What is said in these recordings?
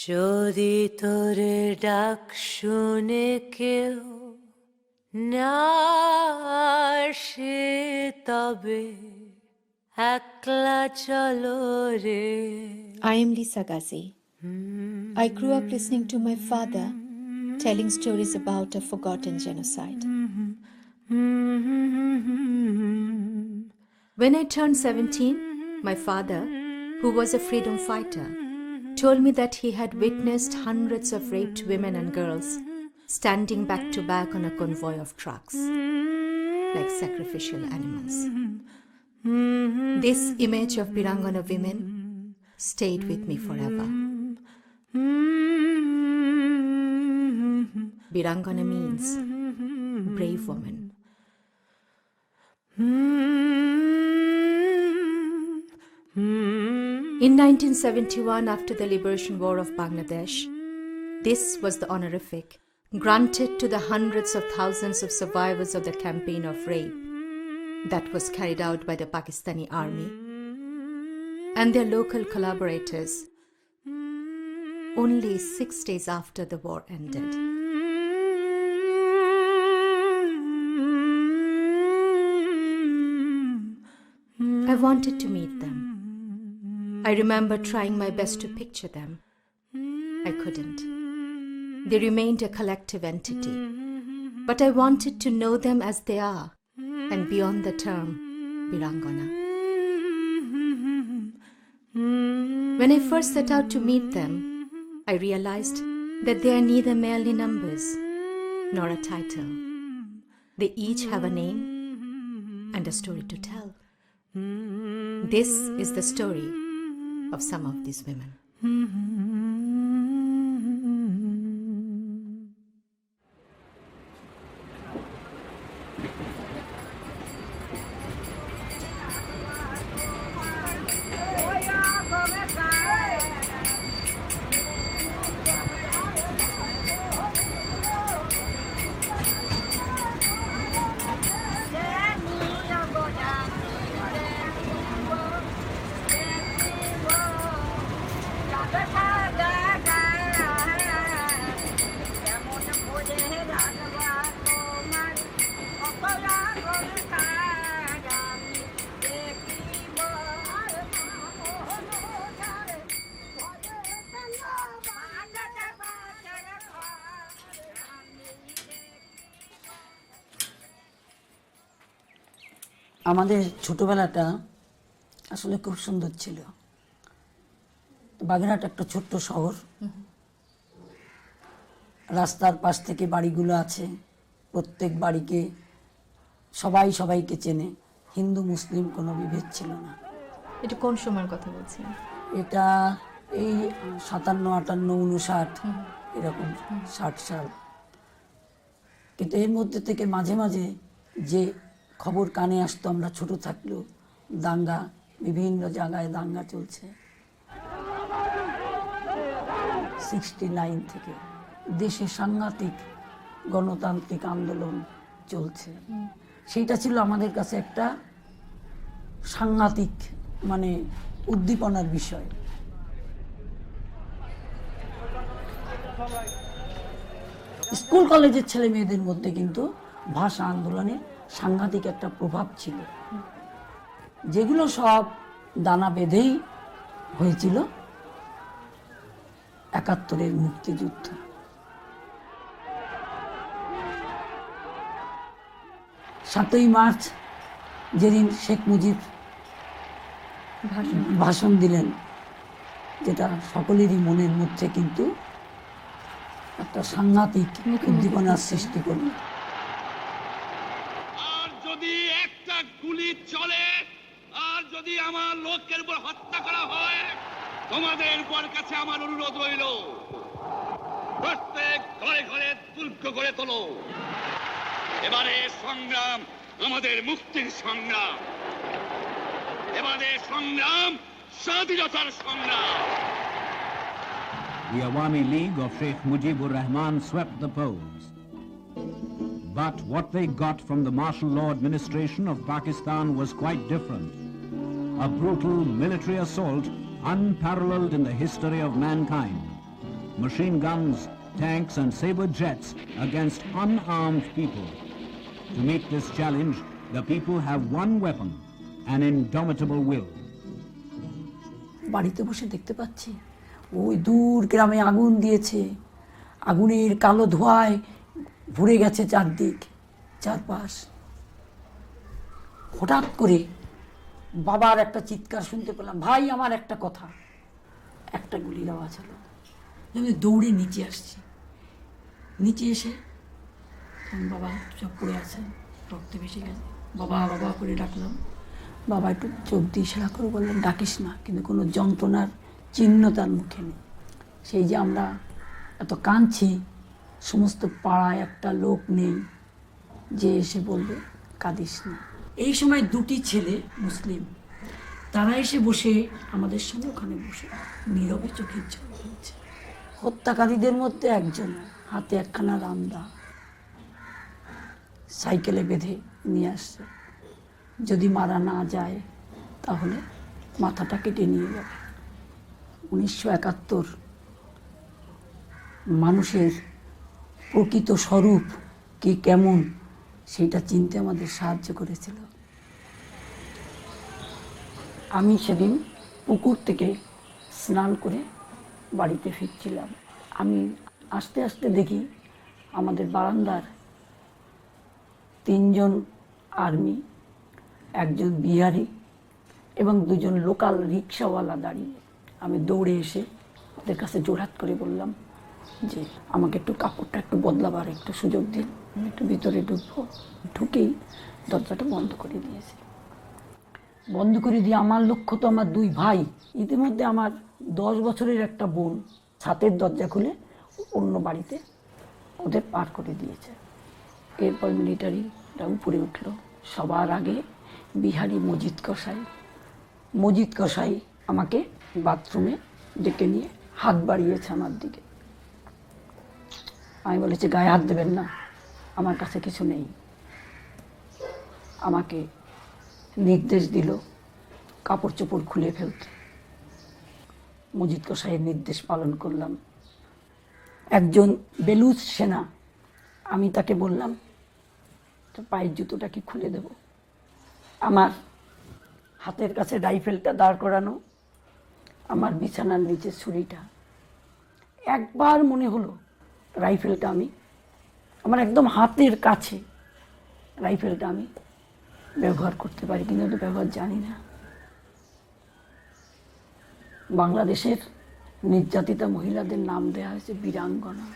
যদি তোরে ডাক শুনে কেউ না আসে তবে একলা চলো রে। I am Lisa Ghazi. I grew up listening to my father telling stories about a forgotten genocide. When I turned 17, my father, who was a freedom fighter, told me that he had witnessed hundreds of raped women and girls standing back to back on a convoy of trucks, like sacrificial animals. This image of Birangana women stayed with me forever. Birangana means brave woman. In 1971, after the Liberation War of Bangladesh, this was the honorific granted to the hundreds of thousands of survivors of the campaign of rape that was carried out by the Pakistani army and their local collaborators only 6 days after the war ended. I wanted to meet them. I remember trying my best to picture them. I couldn't. They remained a collective entity. But I wanted to know them as they are and beyond the term Birangana. When I first set out to meet them, I realized that they are neither merely numbers nor a title. They each have a name and a story to tell. This is the story of some of these women. আমাদের ছোটবেলাটা আসলে খুব সুন্দর ছিল। বাগেরহাট একটা ছোট্ট শহর, রাস্তার পাশ থেকে বাড়িগুলো আছে, প্রত্যেক বাড়িকে সবাই সবাইকে চেনে, হিন্দু মুসলিম কোনো বিভেদ ছিল না। এটা কোন সময়ের কথা বলছেন? এটা এই 57, 58, 59 এরকম 60 সাল। কিন্তু এর মধ্যে থেকে মাঝে মাঝে যে খবর কানে আসতো, আমরা ছোট থাকলেও, দাঙ্গা, বিভিন্ন জায়গায় দাঙ্গা চলছে। 69 থেকে দেশে সাংঘাতিক গণতান্ত্রিক আন্দোলন চলছে। সেইটা ছিল আমাদের কাছে একটা সাংঘাতিক মানে উদ্দীপনার বিষয়। স্কুল কলেজের ছেলে মেয়েদের মধ্যে কিন্তু ভাষা আন্দোলনের সাংঘাতিক একটা প্রভাব ছিল, যেগুলো সব দানা বেঁধেই হয়েছিল 71-এর মুক্তিযুদ্ধ। সাতই মার্চ যেদিন শেখ মুজিব ভাষণ দিলেন, যেটা সকলেরই মনের মধ্যে কিন্তু একটা সাংঘাতিক উদ্দীপনার সৃষ্টি করল। আর যদি একটা গুলি চলে, আর যদি আমার লোকের উপর হত্যা করা হয়, তোমাদের উপর কাছে আমার অনুরোধ রইল, প্রত্যেক ঘরে ঘরে দুর্গ গড়ে তোলো। এবারে সংগ্রাম আমাদের মুক্তির সংগ্রাম, এবারে সংগ্রাম স্বাধীনতার সংগ্রাম। The Awami League of Sheikh Mujibur Rahman swept the polls. But what they got from the martial law administration of Pakistan was quite different. A brutal military assault unparalleled in the history of mankind. machine guns, tanks and saber jets against unarmed people. To meet this challenge, the people have one weapon, an indomitable will. বাড়িতে বসে দেখতে পাচ্ছি ওই দূর গ্রামে আগুন দিয়েছে, আগুনের কালো ধোঁয়ায় ভরে গেছে চারদিক চারপাশ। হঠাৎ করে বাবার একটা চিৎকার শুনতে পেলাম, ভাই আমার একটা কথা। একটা গুলির আওয়াজ হলো, আমি দৌড়ে নিচে আসছি। নিচে এসে বাবা সব পড়ে আছে, রক্তে ভেসে গেছে। বাবা বাবা করে ডাকলাম, বাবা একটু চোখ দিয়ে ইশারা করে বললেন ডাকিস না, কিন্তু কোনো যন্ত্রণার চিহ্ন তার মুখে নেই। সেই যে আমরা এত কাঁদছি, সমস্ত পাড়ায় একটা লোক নেই যে এসে বলবে কাঁদিস না। এই সময় দুটি ছেলে মুসলিম, তারা এসে বসে আমাদের সঙ্গে ওখানে বসে নীরবে চোখের জল ফেলছে। হত্যাকারীদের মধ্যে একজন হাতে একখানা রামদা সাইকেলে বেঁধে নিয়ে আসছে, যদি মারা না যায় তাহলে মাথাটা কেটে নিয়ে যাবে। 1971 মানুষের প্রকৃত স্বরূপ কি কেমন সেটা চিনতে আমাদের সাহায্য করেছিল। আমি সেদিন পুকুর থেকে স্নান করে বাড়িতে ফিরছিলাম। আমি আস্তে আস্তে দেখি আমাদের বারান্দার 3 জন আর্মি, একজন বিহারি এবং 2 জন লোকাল রিক্সাওয়ালা দাঁড়িয়ে। আমি দৌড়ে এসে ওদের কাছে জোরহাত করে বললাম যে আমাকে একটু কাপড়টা একটু বদলাবার একটু সুযোগ দিন, আমি একটু ভিতরে ঢুকবো। ঢুকেই দরজাটা বন্ধ করে দিয়েছি। বন্ধ করে দিয়ে আমার লক্ষ্য তো আমার 2 ভাই, ইতিমধ্যে আমার 10 বছরের একটা বোন ছাতের দরজা খুলে অন্য বাড়িতে ওদের পার করে দিয়েছে। এরপর মিলিটারিরা উপরে উঠলো। সবার আগে বিহারি মজিদ কসাই আমাকে বাথরুমে ডেকে নিয়ে হাত বাড়িয়েছে আমার দিকে। আমি বলেছি গায়ে হাত দেবেন না, আমার কাছে কিছু নেই। আমাকে নির্দেশ দিল কাপড় চোপড় খুলে ফেলতে। মজিদ কসাইয়ের নির্দেশ পালন করলাম। একজন বেলুচ সেনা, আমি তাকে বললাম তো পায়ের জুতোটা কি খুলে দেব। আমার হাতের কাছে রাইফেলটা দাঁড় করানো, আমার বিছানার নিচে ছুরিটা। একবার মনে হলো রাইফেলটা আমার একদম হাতের কাছে রাইফেলটা আমি ব্যবহার করতে পারি, কিন্তু তো ব্যবহার জানি না। বাংলাদেশের নির্যাতিতা মহিলাদের নাম দেওয়া হয়েছে বীরাঙ্গনা।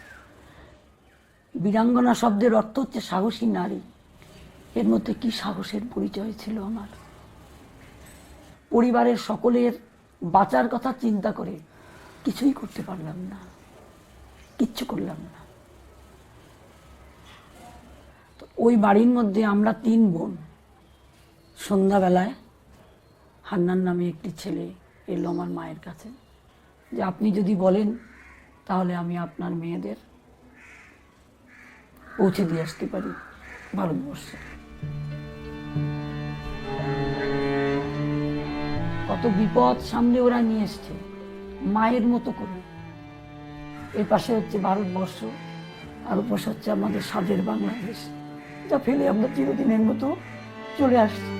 বীরাঙ্গনা শব্দের অর্থ হচ্ছে সাহসী নারী। এর মধ্যে কি সাহসের পরিচয় ছিল আমার। পরিবারের সকলের বাঁচার কথা চিন্তা করে কিছুই করতে পারলাম না, কিচ্ছু করলাম না। তো ওই বাড়ির মধ্যে আমরা 3 বোন। সন্ধ্যাবেলায় হান্নান নামে একটি ছেলে এলো আমার মায়ের কাছে যে আপনি যদি বলেন তাহলে আমি আপনার মেয়েদের পৌঁছে দিয়ে আসতে পারি ভারতবর্ষে। কত বিপদ সামনে ওরা নিয়ে এসছে মায়ের মতো করে। এর পাশে হচ্ছে ভারতবর্ষ, আর পাশে হচ্ছে আমাদের স্বাদের বাংলাদেশ, যা ফেলে আমরা চিরদিনের মতো চলে আসছি।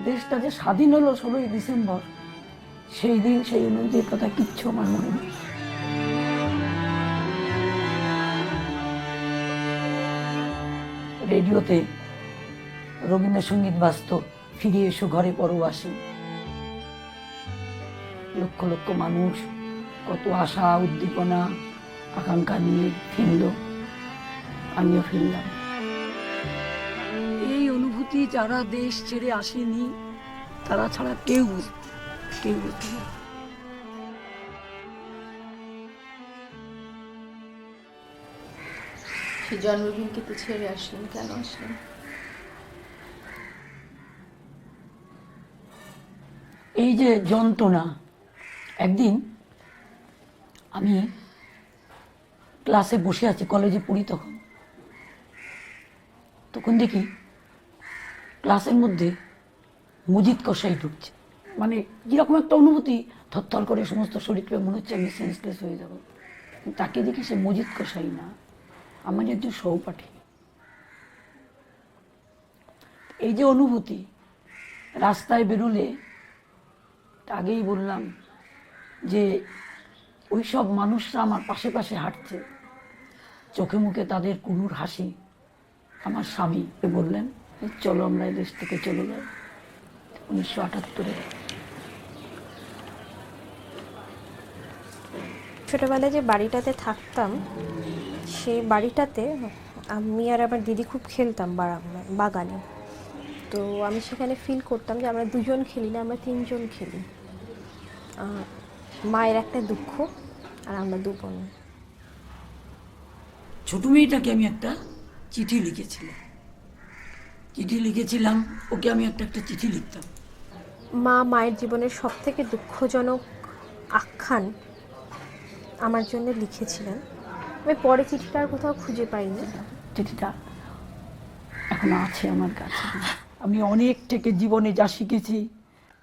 দেশটা যে স্বাধীন হলো 16ই ডিসেম্বর, সেই দিন সেই অনুভূতির কথা কিচ্ছু আমার মনে নেই। রেডিওতে রবীন্দ্রসঙ্গীত বাজত, ফিরে এসো ঘরে পরবাসী। লক্ষ লক্ষ মানুষ কত আশা উদ্দীপনা আকাঙ্ক্ষা নিয়ে ফিরল, আমিও ফিরলাম। এই অনুভূতি যারা দেশ ছেড়ে আসেনি তারা ছাড়া কেউ বুঝবে না। সেই জন্মভূমিকে তো ছেড়ে আসলেন, কেন আসলেন? এই যে যন্ত্রণা, একদিন আমি ক্লাসে বসে আছি, কলেজে পড়ি তখন দেখি ক্লাসের মধ্যে মজিদ কসাই ঢুকছে। মানে যেরকম একটা অনুভূতি, থরথর করে সমস্ত শরীরকে মনে হচ্ছে আমি সেন্সলেস হয়ে যাব। তাকে দেখি সে মজিদ কসাই না, আমার একজন সহপাঠী। এই যে অনুভূতি, রাস্তায় বেরোলে, আগেই বললাম যে ওই সব মানুষরা আমার পাশে পাশে হাঁটছে, চোখে মুখে তাদের কুলুর হাসি। আমার স্বামী বললেন, চলো আমরা এই দেশ থেকে চলে যাই। 1978-এ। ছোটবেলায় যে বাড়িটাতে থাকতাম, সেই বাড়িটাতে আমি আর আমার দিদি খুব খেলতাম বাগানে। তো আমি সেখানে ফিল করতাম যে আমরা দুজন খেলি না, আমরা তিনজন খেলি। মায়ের একটা দুঃখ, আর আমরা দু বোন। ছোট মেয়েটাকে আমি একটা চিঠি লিখেছিলাম, ওকে আমি একটা চিঠি লিখতাম। মায়ের জীবনের সব থেকে দুঃখজনক আখ্যান আমার জন্য লিখেছিলেন। আমি পরে চিঠিটা আর কোথাও খুঁজে পাইনি। চিঠিটা এখন আছে আমার কাছে। আমি অনেক থেকে জীবনে যা শিখেছি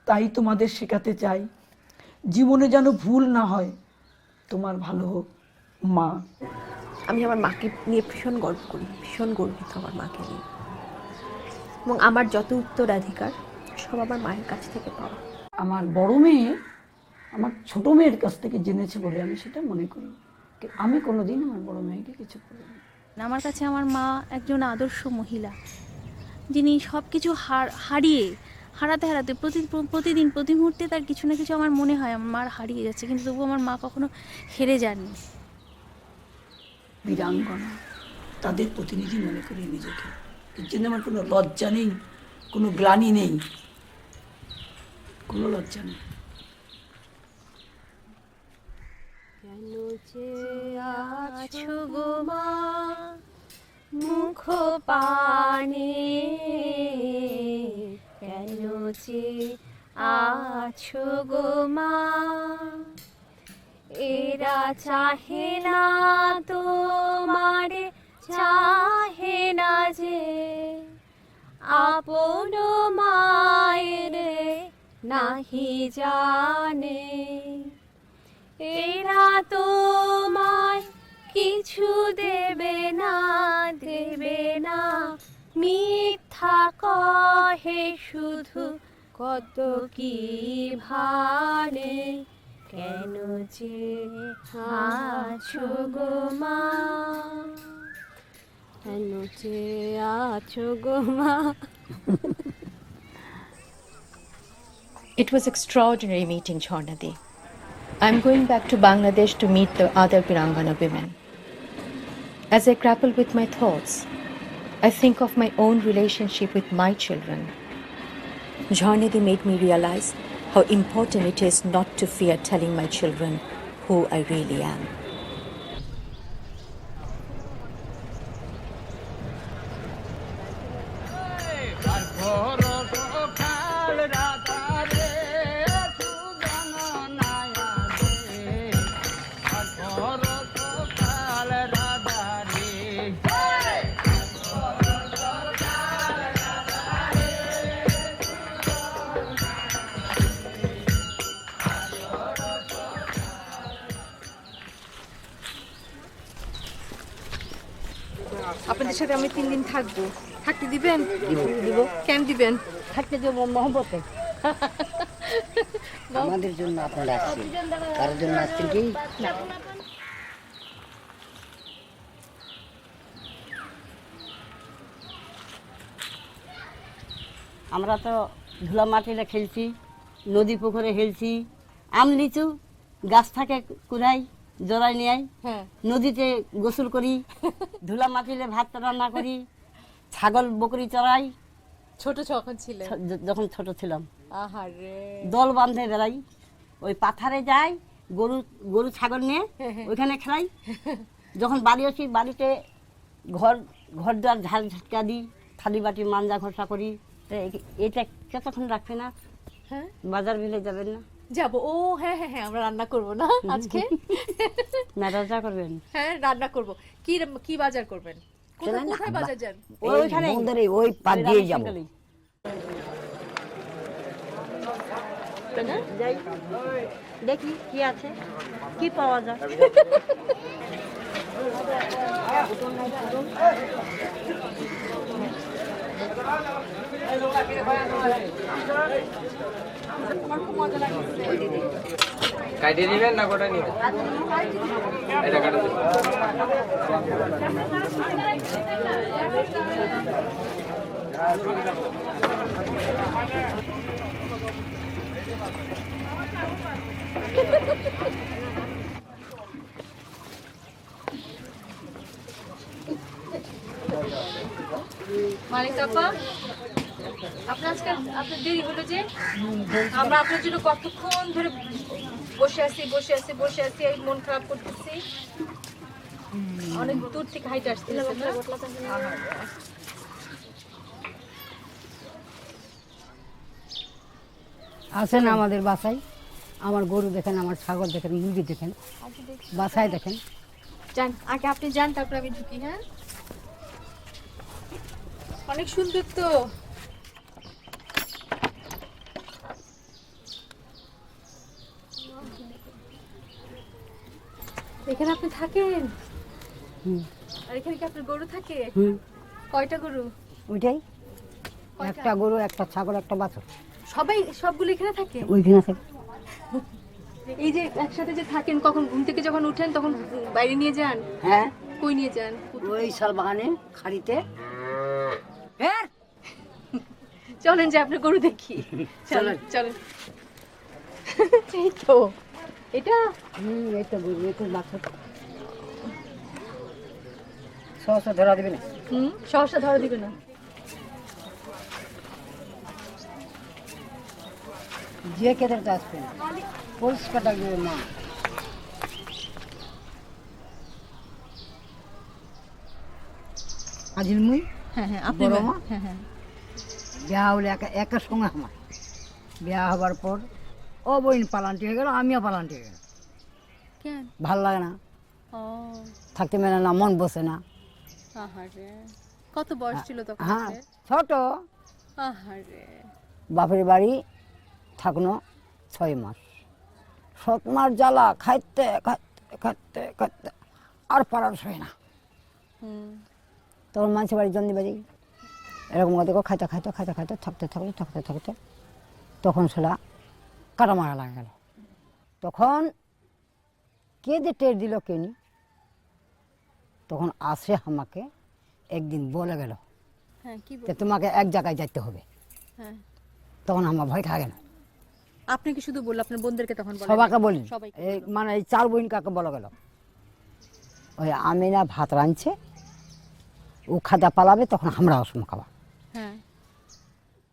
তাই তোমাদের শেখাতে চাই। জীবনে যেন ভুল না হয়, তোমার ভালো হোক মা। আমি আমার মাকে নিয়ে ভীষণ গর্ব করি, ভীষণ গর্বিত আমার মাকে নিয়ে। এবং আমার যত উত্তরাধিকার সব আমার মায়ের কাছ থেকে পাওয়া। আমার বড় মেয়ে আমার ছোট মেয়ের কাছ থেকে জেনেছে বলে আমি সেটা মনে করি। আমি কোনোদিন আমার বড় মেয়েকে কিছু করিনি। আমার কাছে আমার মা একজন আদর্শ মহিলা, যিনি সব কিছু হারাতে প্রতিদিন প্রতি মুহূর্তে তার কিছু না কিছু আমার মনে হয় আমার মার হারিয়ে যাচ্ছে, কিন্তু তবুও আমার মা কখনো হেরে যাননি। বীরাঙ্গনা, তাদের প্রতিনিধি মনে করি নিজেকে। এর জন্য আমার কোনো লজ্জা নেই, কোনো গ্লানি নেই, কোনো লজ্জা নেই। কেন যে আছো গো মা মুখ পানে, কেন যে আছো গো মা, এরা চাহে না তোমারে, চাহে না যে আপন মায়ের নাহি জানে। এরা তোমায় কিছু দেবে না, মিথ্যা কহে শুধু কত কি ভানে। কেন যে আছো গো মা, কেন যে আছো গো মা। It was extraordinary meeting Jharnadi. I'm going back to Bangladesh to meet the other Birangana women. As I grapple with my thoughts, I think of my own relationship with my children. Jharnadi made me realize how important it is not to fear telling my children who I really am. আপনাদের সাথে আমি 3 দিন থাকবো, থাকতে দিবেন? দিব। কেন দিবেন? থাকতে দেবো মহব্বতে। আমাদের জন্য আপনারা আসছেন, কারোর জন্য আসছেন কি? আমরা তো ধুলা মাটিতে খেলছি, নদী পুকুরে খেলছি, আম লিচু গাছ থাকে কুড়াই জড়াই নিয়ে নদীতে গোসল করি, ধুলা মাটিতে ভাত রান্না করি, ছাগল বকরি চড়াই। ছোট যখন ছিল, যখন ছোট ছিলাম আহারে দল বাঁধে বেড়াই, ওই পাথারে যাই, গরু ছাগল নিয়ে ওইখানে খেলাই। যখন বাড়ি আসি বাড়িতে ঘর ঘর দুয়ার ঝাল ঝাটকা দিই, থালি বাটি মাঞ্জা ঘষা করি। তা এটা কতক্ষণ রাখবে না? হ্যাঁ বাজার বিলে যাবেন না? যাবো। ও হ্যাঁ হ্যাঁ হ্যাঁ, আমরা রান্না করব না আজকে? না রাজা করবেন? হ্যাঁ রান্না করব। কি কি বাজার করবেন? কোথায় বাজার যান? ওইখানে ওই পাক দিয়ে যাবো। যাই দেখি কি আছে, কি পাওয়া যায়। কাটিয়ে দিবেন না গোটা নিবেন? এটা কাটা দেবেন। মালিক আপা, আপনার আজকে আপনার দেরি হলো যে? আমরা আপনার জন্য কতক্ষণ ধরে বসে আছি, এই মন খারাপ করতেছি। অনেক দূর থেকে হাইটে আসতেছে না? আসেন আমাদের বাসায়, আমার গরু দেখেন, আমার ছাগল দেখেন, মুরগি দেখেন, বাসায় দেখেন। যান, আগে আপনি যান, তারপর আমি ঢুকি। হ্যাঁ, অনেক সুন্দর তো। এখানে আপনি থাকেন? আর এখানে কি আপনার গরু থাকে? কয়টা গরু? ওইটাই, একটা গরু, একটা ছাগল, একটা বাছুর। সবাই সবগুলো এখানে থাকে? ওইখানে থাকে। এই যে একসাথে যে থাকেন, কখন ঘুম থেকে যখন উঠেন তখন বাইরে নিয়ে যান? হ্যাঁ, কই নিয়ে যান? ওই শাল বাগানে খাড়িতে। চলেন যে আপনার গরু দেখি। চলেন চলেন। এই তো এটা। এই তো গরু, এই তো বাছুর। সহসা ধরা দিবে না? সহসা ধরা দিবে না। যে কেদারটা আসবে পরিষ্কার থাকবে মা। আজিল মুই, হ্যাঁ হ্যাঁ, আপনি বড় মা। হ্যাঁ হ্যাঁ। বিয়া হলে একের সঙ্গে আমার বিয়া হবার পর ও বইন পালান্টি হয়ে গেল, আমিও পালান্টি হয়ে গেল। কেন? ভাল লাগে না, ও থাকতে মেলে না, মন বসে না। আহারে, কত বয়স ছিল তখন? হ্যাঁ, ছোট। আহারে, বাপের বাড়ি থাকনো 6 মাস। 7 মাস জ্বালা, খাইতে খাইতে খাইতে খাইতে আর পারার হয় না। তখন মানুষের বাড়ি জন্দি বাজি এরকম দেখো, খাইতে খাইতে খাইতে খাইতে থাকতে থাকতে থাকতে থাকতে তখন সেটা কাটা মারা লাগে গেল। তখন কে যে টের দিল কেনি, তখন আসে আমাকে একদিন বলে গেল হ্যাঁ, কি যে তোমাকে এক জায়গায় যেতে হবে। হ্যাঁ, তখন আমার ভয় থাকে না। আপনি কি শুধু বললেন? আপনার বোনদেরকে তখন বলেন? সবাইকে বলি, সবাইকে। এই মানে এই 4 বোন কাকে বলা গেল, ওই আমিনা ভাত রাঁধছে, ও খাদা পালাবে, তখন আমরা অসম খাবা। হ্যাঁ,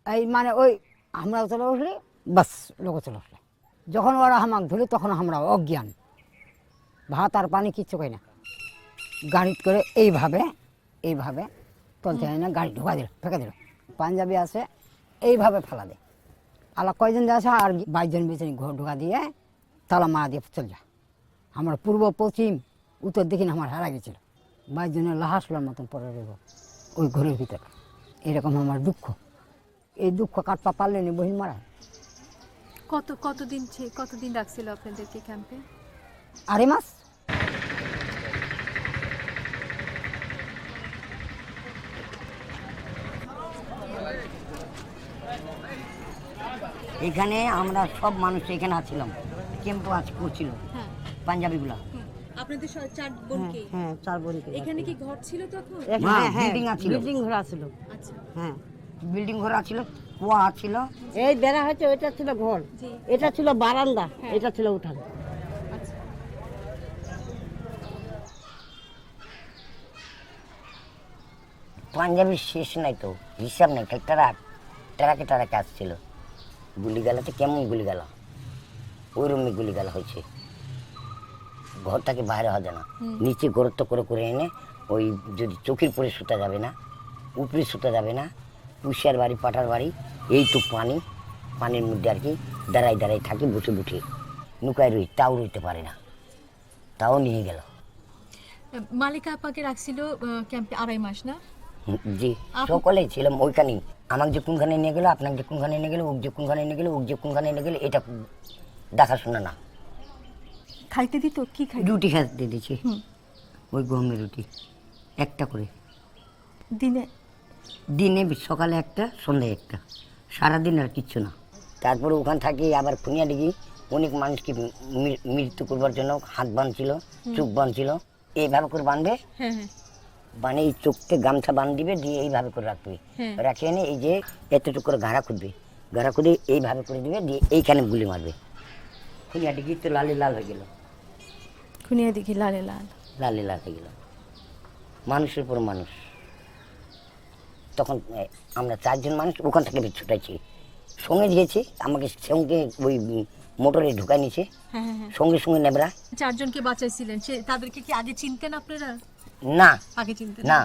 এই মানে ওই আমরাও চলে উঠলে বাস, লোক চলে উঠলে। যখন ওরা আমাকে ধরে তখন আমরা অজ্ঞান, ভাত আর পানি কিচ্ছু খাই না। গাড়ি করে এইভাবে এইভাবে চলতে হয় না, গাড়ি ঢোকা দিল, ফেঁকে দিল। পাঞ্জাবি আসে এইভাবে ফেলা দেয়। আলা কয়জন যে আসে আর 22 জন বেছে ঘর ঢোকা দিয়ে তালা মারা দিয়ে চল যা। আমরা পূর্ব পশ্চিম উত্তর দিকে আমার হারা গেছিল। 22 জনের লাহাসলার মতন পরে রইব ওই ঘরের ভিতরে। এরকম আমার দুঃখ। এই দুঃখ কাটপা পারলে নি বহিন মারা। কতদিন রাখছিল আপনাদেরকে ক্যাম্পে? 2.5 মাস। এখানে আমরা সব মানুষ এখানে আছিলাম, ক্যাম্প করছিল পাঞ্জাবিগুলা। আপনাদের 4 বোনকে? হ্যাঁ, 4 বোনকে। এখানে কি ঘর ছিল তখন? হ্যাঁ, বিল্ডিং আছিল, বিল্ডিং ঘর আছিল। আচ্ছা, হ্যাঁ বিল্ডিং ঘর আছিল, কুয়া ছিল। এই বেড়া হচ্ছে, ওইটা ছিল ঘর, এটা ছিল বারান্দা, এটা ছিল উঠান। আচ্ছা। পাঞ্জাবির শেষ নাই তো, হিসাব নাই। ট্রাকে ট্রাকে আসছিল। গুলি গালাতে কেমন গুলি গালা, ওই রুমে গুলি গালা হয়েছে। ঘরটাকে বাইরে হওয়া যায় না, নিচে গর্ত করে করে এনে ওই যদি চোখের পরে সুতা যাবে না, উপরে সুতা যাবে না, পুষিয়ার বাড়ি পাটার বাড়ি, এইটুক পানি, পানির মধ্যে আর কি দাঁড়াই দাঁড়াই থাকি বসে বুঠে, নুকায় রই, তাও রইতে পারে না, তাও নিয়ে গেল। মালিকা আপাকে রাখছিল ক্যাম্পে 2.5 মাস না? জি, সকলেই ছিলাম ওইখানেই। আমাকে যে কোনখানে নিয়ে গেলো, আপনাকে যে কোনখানে নিয়ে গেলো, ওক যে কোনখানে নিয়ে গেলো, ওক যে কোনখানে নিয়ে গেলো, এটা দেখাশোনা না। খাইতে দিত কি খাই? রুটি খাইতে দিয়েছি, ওই গমের রুটি একটা করে দিনে? দিনে সকালে একটা, সন্ধ্যায় একটা, সারাদিন আর কিচ্ছু না। তারপরে ওখান থেকে আবার খুনিয়াডিগি অনেক মানুষকে মৃত্যু করবার জন্য হাত বাঁধছিল, চোখ বাঁধছিল, এইভাবে করে বাঁধবে, মানে এই চোখতে গামছা বাঁধ দিবে, দিয়ে এইভাবে করে রাখবে, রাখিয়ে এনে এই যে এতটুকু করে ঘাড়া খুঁজবে, ঘাড়া খুঁজে এইভাবে করে দিবে, দিয়ে এইখানে গুলি মারবে। খুনিয়াডিগি তো লালে লাল হয়ে গেল, খুনিয়াডিগি লালে লাল, লালে লাল হয়ে গেল, মানুষের পর মানুষ। তখন আমরা 4 জন মানুষ ওখান থেকে ছুটাইছি, সঙ্গে দিয়েছি আমাকে, সঙ্গে ওই মোটরে ঢুকাই নিয়েছে, সঙ্গে সঙ্গে নেবরা 4 জনকে বাঁচাইছিলেন, তাদেরকে কি আগে চিনতেন আপনারা? না, আগে চিনতেন না,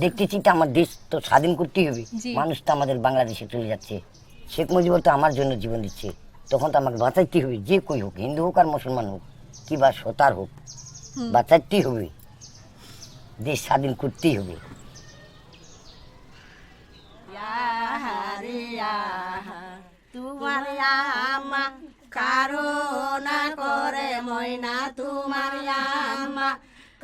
দেখতেছি তো আমার দেশ তো স্বাধীন করতেই হবে, মানুষ তো আমাদের বাংলাদেশে চলে যাচ্ছে, শেখ মুজিবুর তো আমার জন্য জীবন দিচ্ছে, তখন তো আমাকে বাঁচাইতেই হবে, যে কই হোক, হিন্দু হোক আর মুসলমান হোক, কি বা সতার হোক, বাঁচাইতেই হবে, দেশ স্বাধীন করতেই হবে। তোমার আমা কারণা করে ময়না, তোমার আমা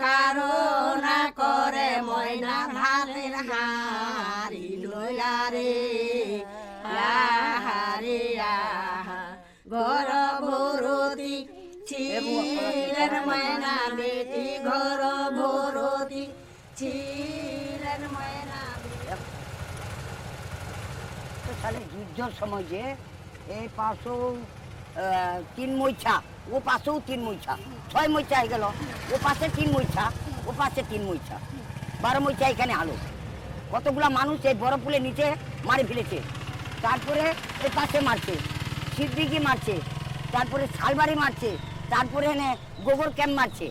কারণা করে ময়না, ভাতের হাড়ি লইয়া রে আহারে আহা, ঘর ভরতি ছিলেন ময়না বেটি, ঘর ভরতি ছিলেন ময়না। তাহলে যুদ্ধর সময় যে এই পাশেও 3 মইছা, ও পাশেও 3 মইছা, 6 মইছা হয়ে গেল, ও পাশে 3 মইছা, ও পাশে 3 মইছা, 12 মইছা এখানে আলো। কতগুলা মানুষ এই বড় পুলের নিচে মারি ফেলেছে, তারপরে এই পাশে মারছে, সিদ্দিকি মারছে, তারপরে শালবাড়ি মারছে, তারপরে এনে গোবর ক্যাম্প মারছে।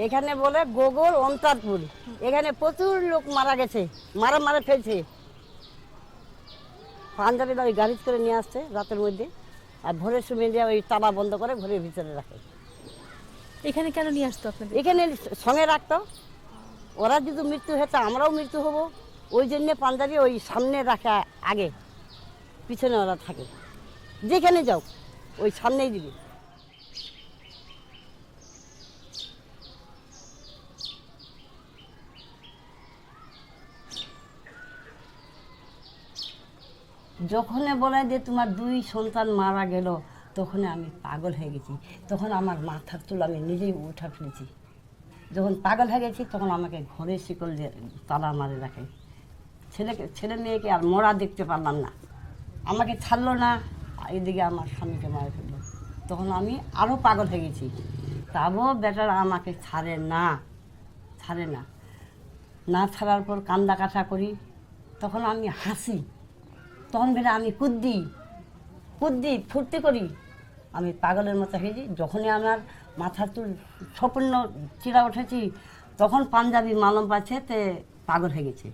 এখানে বলে গোগল অন্তরপুর, এখানে প্রচুর লোক মারা গেছে, মারা ফেলছে। পাঞ্জাবিরা ওই গাড়ি করে নিয়ে আসছে রাতের মধ্যে, আর ভোরের সময় দিয়ে ওই তালা বন্ধ করে ঘরের ভিতরে রাখে। এখানে কেন নিয়ে আসতো আপনাদের? এখানে সঙ্গে রাখতো, ওরা যদি মৃত্যু হতো আমরাও মৃত্যু হব, ওই জন্য পাঞ্জাবি ওই সামনে রাখা, আগে পিছনে ওরা থাকে, যেখানে যাও ওই সামনেই দিবি। যখন বলে যে তোমার 2 সন্তান মারা গেল, তখন আমি পাগল হয়ে গেছি, তখন আমার মাথার চুল আমি নিজেই উঠা ফেলেছি। যখন পাগল হয়ে গেছি তখন আমাকে ঘরে শিকল দিয়ে তালা মারে রাখে, ছেলে মেয়েকে আর মরা দেখতে পারলাম না, আমাকে ছাড়লো না, এদিকে আমার স্বামীকে মারে ফেললো, তখন আমি আরও পাগল হয়ে গেছি। তাও বেটারা আমাকে ছাড়ে না, না ছাড়ার পর কান্দা কাটা করি, তখন আমি হাসি, তখন বেটা আমি কুদ্দি ফুর্তি করি, আমি পাগলের মতো হয়ে যাই। যখনই আমার মাথার চুল সম্পূর্ণ চিরা উঠেছি, তখন পাঞ্জাবি মালম পাচ্ছে তে পাগল হয়ে গেছে,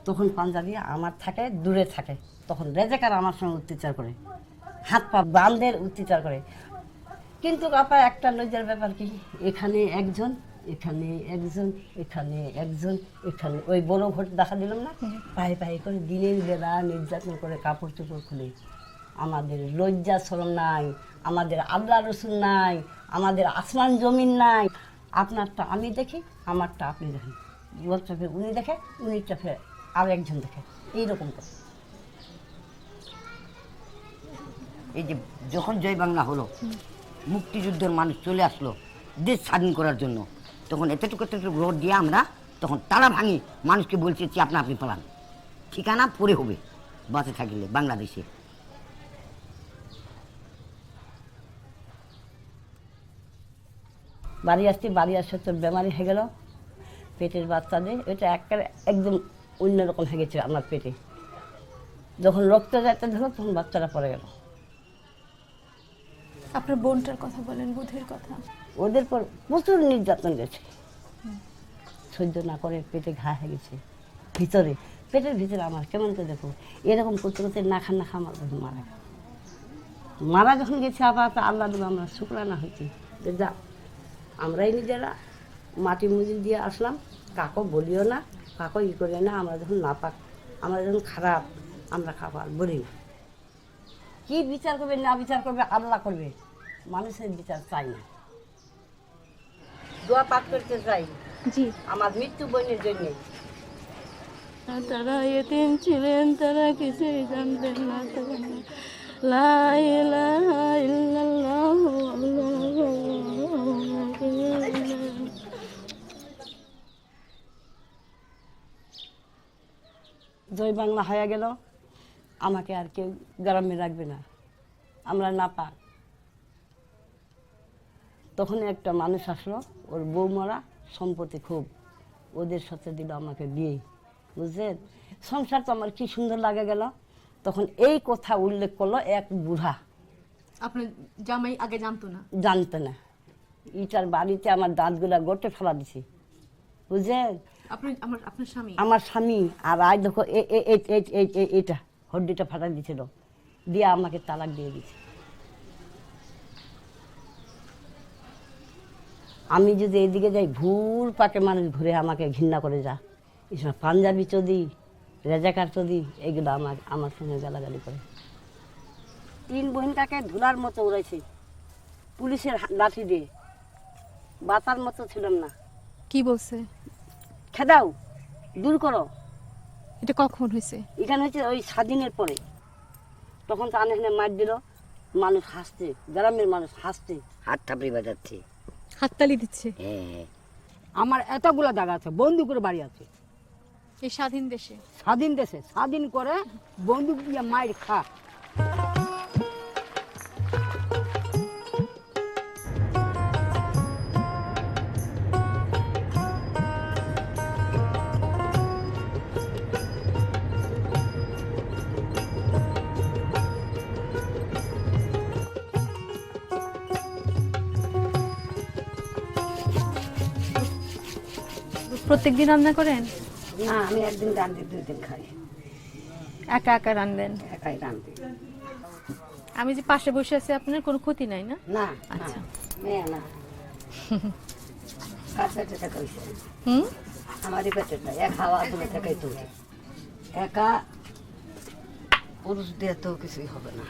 তখন পাঞ্জাবি আমার থাকে দূরে থাকে, তখন রেজেকার আমার সঙ্গে অত্যাচার করে, হাত পা বান্ধের অত্যাচার করে। কিন্তু আপা একটা লজ্জার ব্যাপার কি, এখানে একজন, এখানে একজন, এখানে একজন, এখানে ওই বড় ঘর দেখা দিলাম না, পায়ে পায়ে করে দিনের বেলা নির্যাতন করে কাপড় চোপড় খুলে। আমাদের লজ্জা শরম নাই, আমাদের আল্লাহ রসুল নাই, আমাদের আসমান জমিন নাই। আপনারটা আমি দেখি, আমারটা আপনি দেখেন, বলতে উনি দেখে, উনিটা ফের আর একজন দেখে, এইরকম করে। এই যে যখন জয় বাংলা হলো, মুক্তিযুদ্ধের মানুষ চলে আসলো দেশ স্বাধীন করার জন্য, তখন এতটুকু রোড দিয়ে আমরা তখন তালা ভাঙি মানুষকে বলছি আপনি পালান, ঠিকানা পরে হবে বাসে থাকলে বাংলাদেশে। বাড়ি আসতে তো বেমারি হয়ে গেল, পেটের বাচ্চাদের এটা একদম অন্যরকম হয়ে গেছে আমার পেটে। যখন রক্ত যাইতে ধরো তখন বাচ্চারা পড়ে গেল। আপনার বোনটার কথা বলেন, বুধের কথা। ওদের পর প্রচুর নির্যাতন গেছে, সহ্য না করে পেটে ঘা হয়ে গেছে ভিতরে, পেটের ভিতরে আমার কেমন করে দেখো এরকম করতে করতে না খা আমার মারা যখন গেছে আবার আল্লাহ দেবো আমরা শুকরানা হয়েছি যে যা আমরাই নিজেরা মাটি মুজি দিয়ে আসলাম, কাকো বলিও না, কাকো ই করিও না, আমরা যখন না পাক আমরা যখন খারাপ আমরা খাবার বলি না। কি বিচার করবে না বিচার করবে আল্লাহ করবে, মানুষের বিচার চাই না। দোয়া পাঠ করতে চাই জি আমার মৃত্যু বোনের জন্যে। তারা এতিম ছিলেন, তারা কিছুই জানতেন না, লা ইলাহা ইল্লাল্লাহ আল্লাহু আকবার। জয় বাংলা হয়ে গেল, আমাকে আর কেউ গ্রামে রাখবে না, আমরা না পাক। তখন একটা মানুষ আসলো, ওর বৌমারা সম্পত্তি খুব, ওদের সাথে দিল আমাকে বিয়ে, বুঝলেন? সংসার তো আমার কি সুন্দর লাগে গেল। তখন এই কথা উল্লেখ করলো এক বুড়া। আপনার জামাই আগে জানতো না? জানতো না। ইটার বাড়িতে আমার দাঁতগুলা গোটে ফেলা দিছি, বুঝলেন? আপনার স্বামী? আমার স্বামী। আর আজ দেখো এটা হড্ডিটা ফাটা দিয়েছিল, দিয়ে আমাকে তালাক দিয়ে দিছে। আমি যদি এইদিকে যাই ভুল পাকে মানুষ ঘুরে আমাকে ঘৃণা করে যা, এসব পাঞ্জাবি চদি, রেজাকার চদি, এইগুলো আমার সঙ্গে গালাগালি করে। 3 বোনটাকে ধুলার মতো উড়াইছে পুলিশের লাঠি দিয়ে, বাতার মতো ছিলাম না। কি বলছে? খেদাও, দূর করো। এটা কখন হয়েছে? এখানে হচ্ছে ওই স্বাধীনের পরে। তখন তো আনে মার দিল, মানুষ হাসছে, গ্রামের মানুষ হাসছে, হাত থাপড়ি বাজাচ্ছে, হাততালি দিচ্ছে। হ্যাঁ। আমার এতগুলো জায়গা আছে, বন্দুকের বাড়ি আছে এই স্বাধীন দেশে। স্বাধীন দেশে স্বাধীন করে বন্দুক দিয়ে মাইর খা। প্রত্যেকদিন রান্না করেন? না, আমি একদিন রান্ধি, 2 দিন খাই। একা একা রান্ধেন? একাই রান্ধি। আমি যে পাশে বসে আছি, আপনার কোনো ক্ষতি নাই না? না। আচ্ছা। মেয়ে না, কার পেটেটা কইছে? আমারই পেটেটা এক হাওয়া তুলে থেকেই তুলি। একা পুরুষ দিয়ে তো কিছুই হবে না।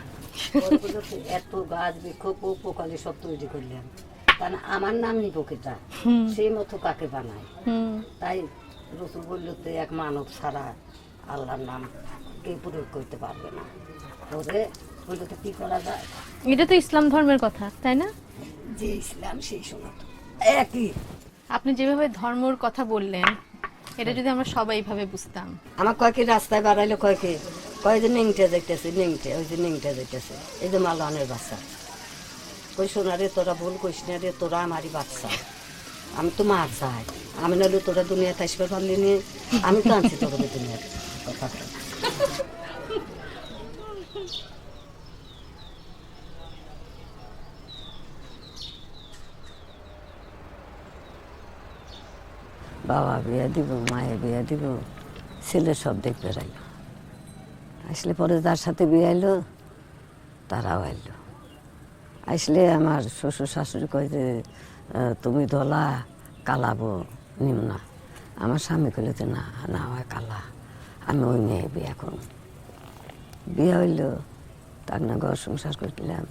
এত গাছ বৃক্ষ পোকালি সব তৈরি করলেন, কারণ আমার নাম নিপকিতা, সেই মতো কাকে বানায়। তাই রসুল বলল তো এক মানব ছাড়া আল্লাহর নাম কেউ প্রয়োগ করতে পারবে না। ওরে বললো তো কি করা যায়? এটা তো ইসলাম ধর্মের কথা, তাই না? যে ইসলাম সেই সনাত একই। আপনি যেভাবে ধর্মর কথা বললেন, এটা যদি আমরা সবাই এইভাবে বুঝতাম। আমার কয়েকে রাস্তায় বাড়াইলো, কয় যে নেংটে যাইতেছে, নেংটে, ওই যে নেংটে যাইতেছে, এই যে মালানের বাচ্চা। কই শোনা রে, তোরা ভুল কইস না রে, তোরা আমারই বাচ্চা, আমি তো মার চাই, আমি নাহলে তোরা দুনিয়াতে আসবে পারলি নি, আমি তো আনছি তোর দুনিয়ার কথা। বাবা বিয়ে দিব, মায়ে বিয়ে দিব, ছেলে সব দেখবে রাই আসলে পরে যার সাথে বিয়ে আইলো তারাও আইলো। আসলে আমার শ্বশুর শাশুড়ি কয় যে তুমি ধলা কালাবো নিম্না। আমার স্বামী কইলে যে না না হয় কালা, আমি ওই মেয়ে বিয়ে করব। বিয়ে হইলো, তার না ঘর সংসার করলাম।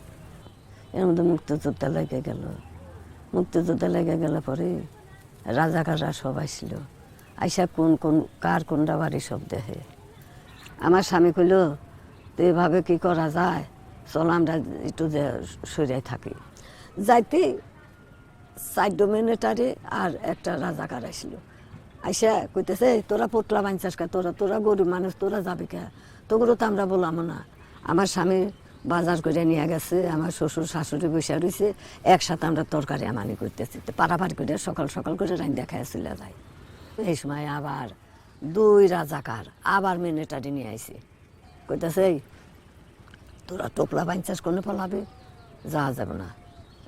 এর মধ্যে মুক্তিযোদ্ধা লেগে গেল। মুক্তিযোদ্ধা লেগে গেলে পরে রাজাকাররা সব আসছিল, আইসা কার কোনটা বাড়ি সব দেখে। আমার স্বামী কইল তো এভাবে কি করা যায়, চল আমরা একটু সরিয়ে থাকি। যাইতে 4 মিনিটারে আর একটা রাজাকার আসলো, আইসা কইতেছে তোরা পোটলা বাঞ্চাস কা, তোরা গরিব মানুষ, তোরা যাবি কে, তোগুলো তো আমরা বললাম না। আমার স্বামী বাজার করে নিয়ে গেছে, আমার শ্বশুর শাশুড়ি বসে রয়েছে, একসাথে আমরা তরকারি আমানি করতেছি, পাড়াপাড়ি করে সকাল সকাল করে রান্না খাইয়া চলে যায়। এই সময় আবার 2 রাজাকার আবার মিনিটারি নিয়ে আইছে, কইতেছে তোরা টোপলা বাঞ্চাস কোনে ফলাবে, যাওয়া যাবে না।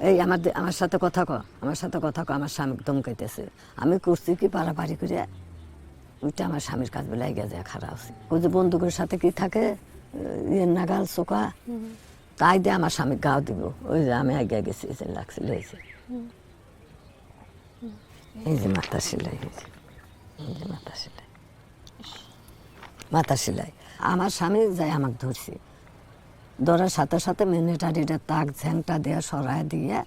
এই আমার সাথে কথা কো, আমার সাথে কথা কো, আমার স্বামী ধমকাইতেছে। আমি করছি কি পাড়াপাড়ি করে ওইটা আমার স্বামীর কাজ বেলায় গেছে খারাপ আছে। ওই যে বন্দুকের সাথে কি থাকে নাগাল চোখা, তাই দিয়ে আমার স্বামী গাও দিব। ওই যে আমি আগে গেছি, লাগছিল হয়েছে। এই যে মাথা সেলাই হয়েছে, এই যে মাথা সেলাই, মাথা সেলাই। আমার স্বামী যাই আমাকে ধরছে, ধরার সাথে সাথে মিলিটারিটা তাক ঝ্যাংটা দেওয়া সরাই দিয়ে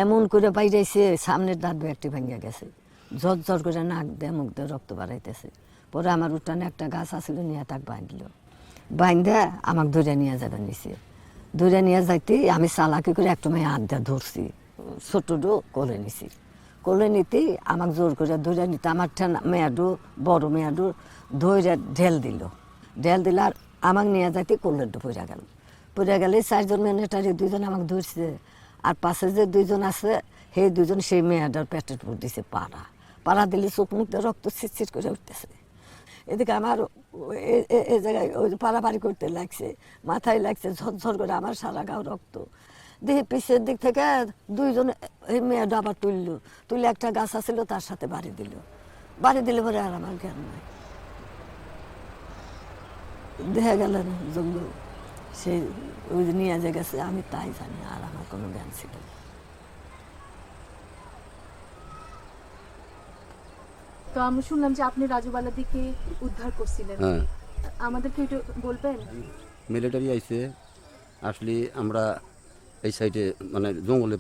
এমন করে বাইরেছে সামনের দাঁত একটি ভেঙে গেছে, ঝরঝর করে নাক দিয়ে মুখ দিয়ে রক্ত বাড়াইতেছে। পরে আমার উঠানে একটা গাছ আসছিল, নিয়ে তাক বাঁধলো, বাঁধে আমাকে ধরে নিয়ে যাবে নিচে। ধরে নিয়ে যাইতে আমি চালাকি করে একটা মেয়ে হাত দিয়ে ধরছি, ছোটডো কোলে নিছি। কোলে নিতে আমাকে জোর করে ধরে নিতে আমার মেয়াডু বড় মেয়াডু ধরে ঢেল দিল আর আমাকে নিয়ে যাইতে কোলের পড়ে গেল। পড়ে গেলে 4 জন মিলিটারি 2 জন আমাকে ধরছে, আর পাশে যে 2 জন আছে সেই 2 জন সেই মেয়েটার পেটের উপর দিছে পাড়া দিলে চোখ মুখ দিয়ে রক্ত ছিটছিট করে উঠতেছে। এদিকে আমার এই জায়গায় ওই পাড়াপাড়ি করতে লাগছে, মাথায় লাগছে ঝরঝর করে, আমার সারা গাও রক্ত। দেখি পিছের দিক থেকে 2 জন এই মেয়েটা আবার তুলে একটা গাছ আছিল তার সাথে বাড়ি দিলে পরে আর আমার জ্ঞান নাই। দেখা গেল জঙ্গল সেই ওই নিয়ে যে গেছে আমি তাই জানি, আর আমার কোনো জ্ঞান ছিল না। তো আমি শুনলাম যে আপনি রাজুবালাদিকে উদ্ধার করছিলেন, হ্যাঁ, আমাদেরকে একটু বলবেন? মিলিটারি আইছে, আসলে আমরা এই সাইডে মানে জঙ্গলে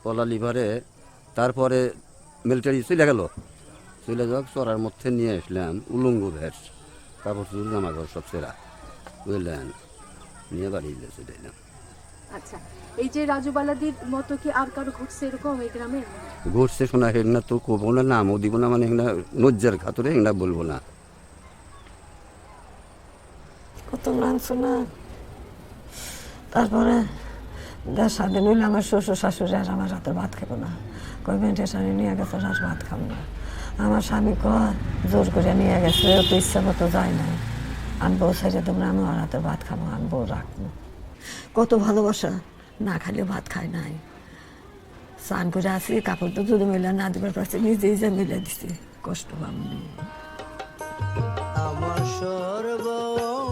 পলালি পরে তারপরে মিলিটারি চলে যাক চড়ার মধ্যে নিয়ে আসলাম উলঙ্গ ভেস, কাপড় চুল জামা ঘর সব সেরা বুঝলেন, নিয়ে বাড়ি চলে এলাম। আচ্ছা, এই যে রাজুবালাদির মতো কি আর কারো ঘটছে এরকম এই গ্রামে? ঘুরছে শোনা, হেগনা তো কবো না, নামও দিব না, মানে হেগনা নজ্জার খাতরে হেগনা বলবো না। কত নাম শোনা। তারপরে 10 দিন হইলে আমার শ্বশুর শাশুড়ি আর আমার রাতের ভাত খাবো না, কই মেন্টেশনে নিয়ে গেছে, আর ভাত খাবো না। আমার স্বামী কয় জোর করে নিয়ে গেছে, তো ইচ্ছা মতো যায় নাই, আনবো ছেড়ে দেবো না, আমি আর রাতের ভাত খাবো, আনবো রাখবো। কত ভালোবাসা, না খাইলে ভাত খায় নাই। স্নান করে আসি, কাপড় তো যদি মিলে না দিবার পারছি, নিজেই যে মিলে দিছি, কষ্ট পাবনি। আমার সর্বঙ্গে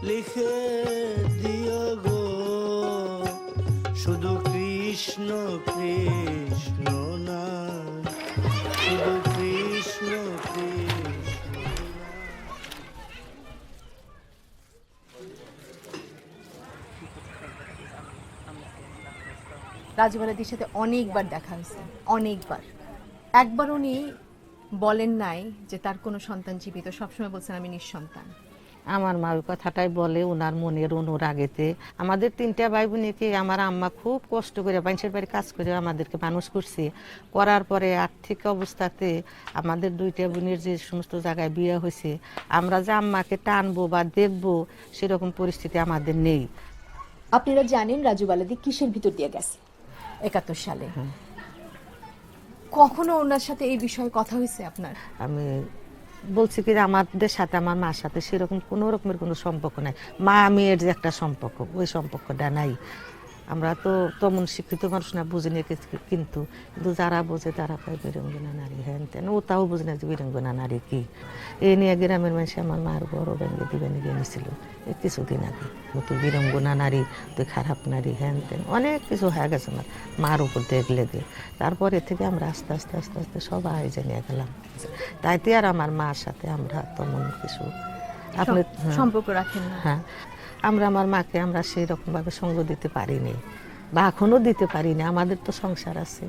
লিখে দিও গো শুধু কৃষ্ণ কৃষ্ণ না, শুধু কৃষ্ণ কৃষ্ণ। রাজুবালাদির সাথে অনেকবার দেখা হয়েছে, অনেকবার। একবার উনি বলেন নাই যে তার কোনো সন্তান জীবিত, সবসময় বলছেন আমি নিঃসন্তান। আমার মা ওই কথাটাই বলে, ওনার মনের অনুরাগেতে। আমাদের 3টা ভাই বোনকে আমার আম্মা খুব কষ্ট করে মানুষের বাড়ি কাজ করে আমাদেরকে মানুষ করছে। করার পরে আর্থিক অবস্থাতে আমাদের 2টা বোনের যে সমস্ত জায়গায় বিয়ে হয়েছে, আমরা যে আম্মাকে টানবো বা দেখবো সেরকম পরিস্থিতি আমাদের নেই। আপনারা জানেন রাজুবালাদি কিসের ভিতর দিয়ে গেছে 71 সালে। কখনো ওনার সাথে এই বিষয়ে কথা হয়েছে আপনার? আমি বলছি কি আমাদের সাথে আমার মার সাথে সেরকম কোনো রকমের কোনো সম্পর্ক নাই। মা মেয়ের যে একটা সম্পর্ক, ওই সম্পর্কটা নাই। আমরা তো তেমন শিক্ষিত মানুষ না, বুঝি না, কিন্তু যারা বোঝে তারা পায় বীরাঙ্গনা নারী, হ্যান তেন। ও তাও বুঝে না যে বীরাঙ্গনা নারী কি। এই নিয়ে গ্রামের মানুষ আমার মার বড় ব্যাঙ্গে দিবে নিয়ে নিয়েছিল কিছুদিন আগে, তুই বীরাঙ্গনা নারী, তুই খারাপ নারী, হ্যান তেন অনেক কিছু হয়ে গেছে আমার মার উপর দেখলে দিয়ে। তারপরে থেকে আমরা আস্তে আস্তে আস্তে আস্তে সবাই জানিয়ে গেলাম। তাইতে আর আমার মার সাথে আমরা তেমন কিছু আপনি সম্পর্ক রাখেন না। হ্যাঁ, আমরা আমার মাকে আমরা সেই রকমভাবে সঙ্গ দিতে পারিনি বা এখনো দিতে পারিনি। আমাদের তো সংসার আছে।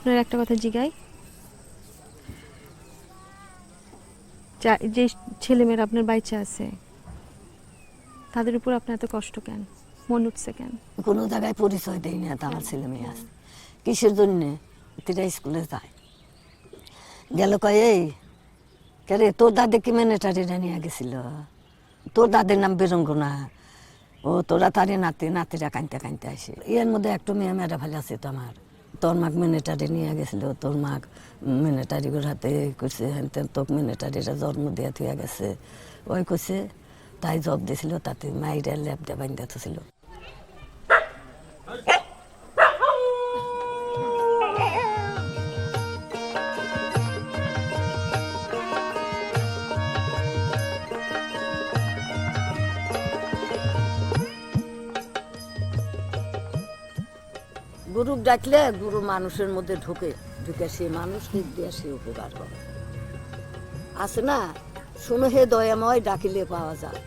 আপনার একটা কথা জিগাই, যে ছেলেমেয়েরা আপনার বাইচা আছে তাদের উপর আপনার এত কষ্ট কেন, মন উঠছে কেন? কোনো জায়গায় পরিচয় দেই না তো আমার ছেলে মেয়ে আছে। কিসের জন্যে? তিরা স্কুলে যায়, গেল কয় এই কে তোর দাদি কি ম্যানেটারিরা নিয়ে গেছিল, তোর দাদির নাম বেরঙ্গনা, ও তোরা তারে নাতিরা কাঁদতে কাঁদতে আসে। এর মধ্যে একটু মেয়ে মেয়েরা ভালো আছে তো আমার, তোর মাক মিলিটারি নিয়ে গেছিল, তোর মাক মিলিটারি হাতে করছে, তোর মিলিটারিরা জন্ম দিয়ে থুয়ে গেছে, ওই করছে তাই জব দিয়েছিল, তাতে মাইরা ল্যাবটা বান্ধা ছিল। গুরু ডাকলে গুরু মানুষের মধ্যে ঢুকে সে মানুষকে দিয়ে সে উপকার করে। আছে না, শুনে হে দয়াময় ডাকিলে পাওয়া যায়।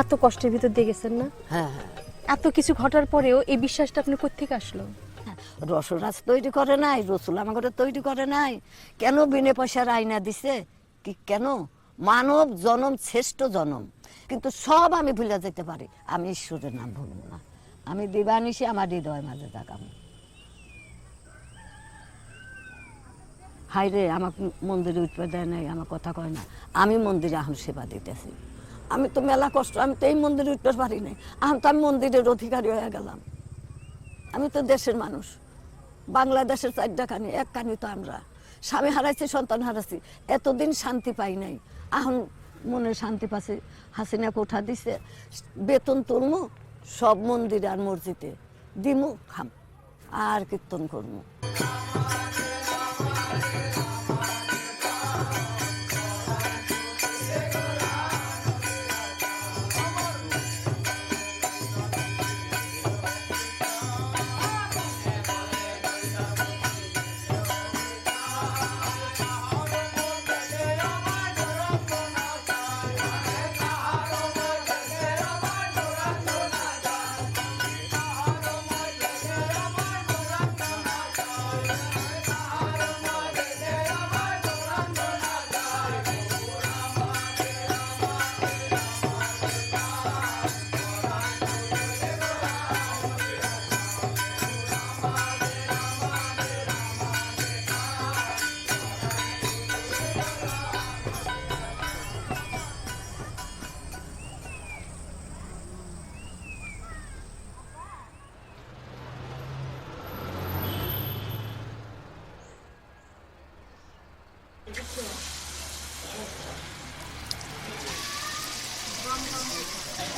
এত কষ্টের ভিতর দিয়ে গেছেন না? হ্যাঁ হ্যাঁ। এত কিছু ঘটার পরেও এই বিশ্বাসটা আপনি কোত্থেকে আসলো? রসরাজ তৈরি করে নাই, রসুল আমাকে তৈরি করে নাই, কেন বিনে পয়সার আয়না দিছে কি কেন? মানব জনম শ্রেষ্ঠ জনম, কিন্তু সব আমি ভুলে যেতে পারি, আমি ঈশ্বরের নাম ভুলব না। আমি দিবানিশি আমার হৃদয় মাঝে থাকাম। হাই রে, আমাকে মন্দিরে উঠতে দেয় নাই, আমার কথা কয় না। আমি মন্দিরে এখন সেবা দিতেছি, আমি তো মেলা কষ্ট, আমি তো এই মন্দিরে উঠতে পারি নাই, এখন তো আমি মন্দিরের অধিকারী হয়ে গেলাম। আমি তো দেশের মানুষ, বাংলাদেশের 4টা কানি, 1 কানি তো আমরা। স্বামী হারাইছি, সন্তান হারাইছি, এতদিন শান্তি পাই নাই, এখন মনে শান্তি পাচ্ছে। হাসিনা কোঠা দিছে, বেতন তুলমু সব মন্দিরে আর মসজিদে দিমু, খাম আর কীর্তন করবো।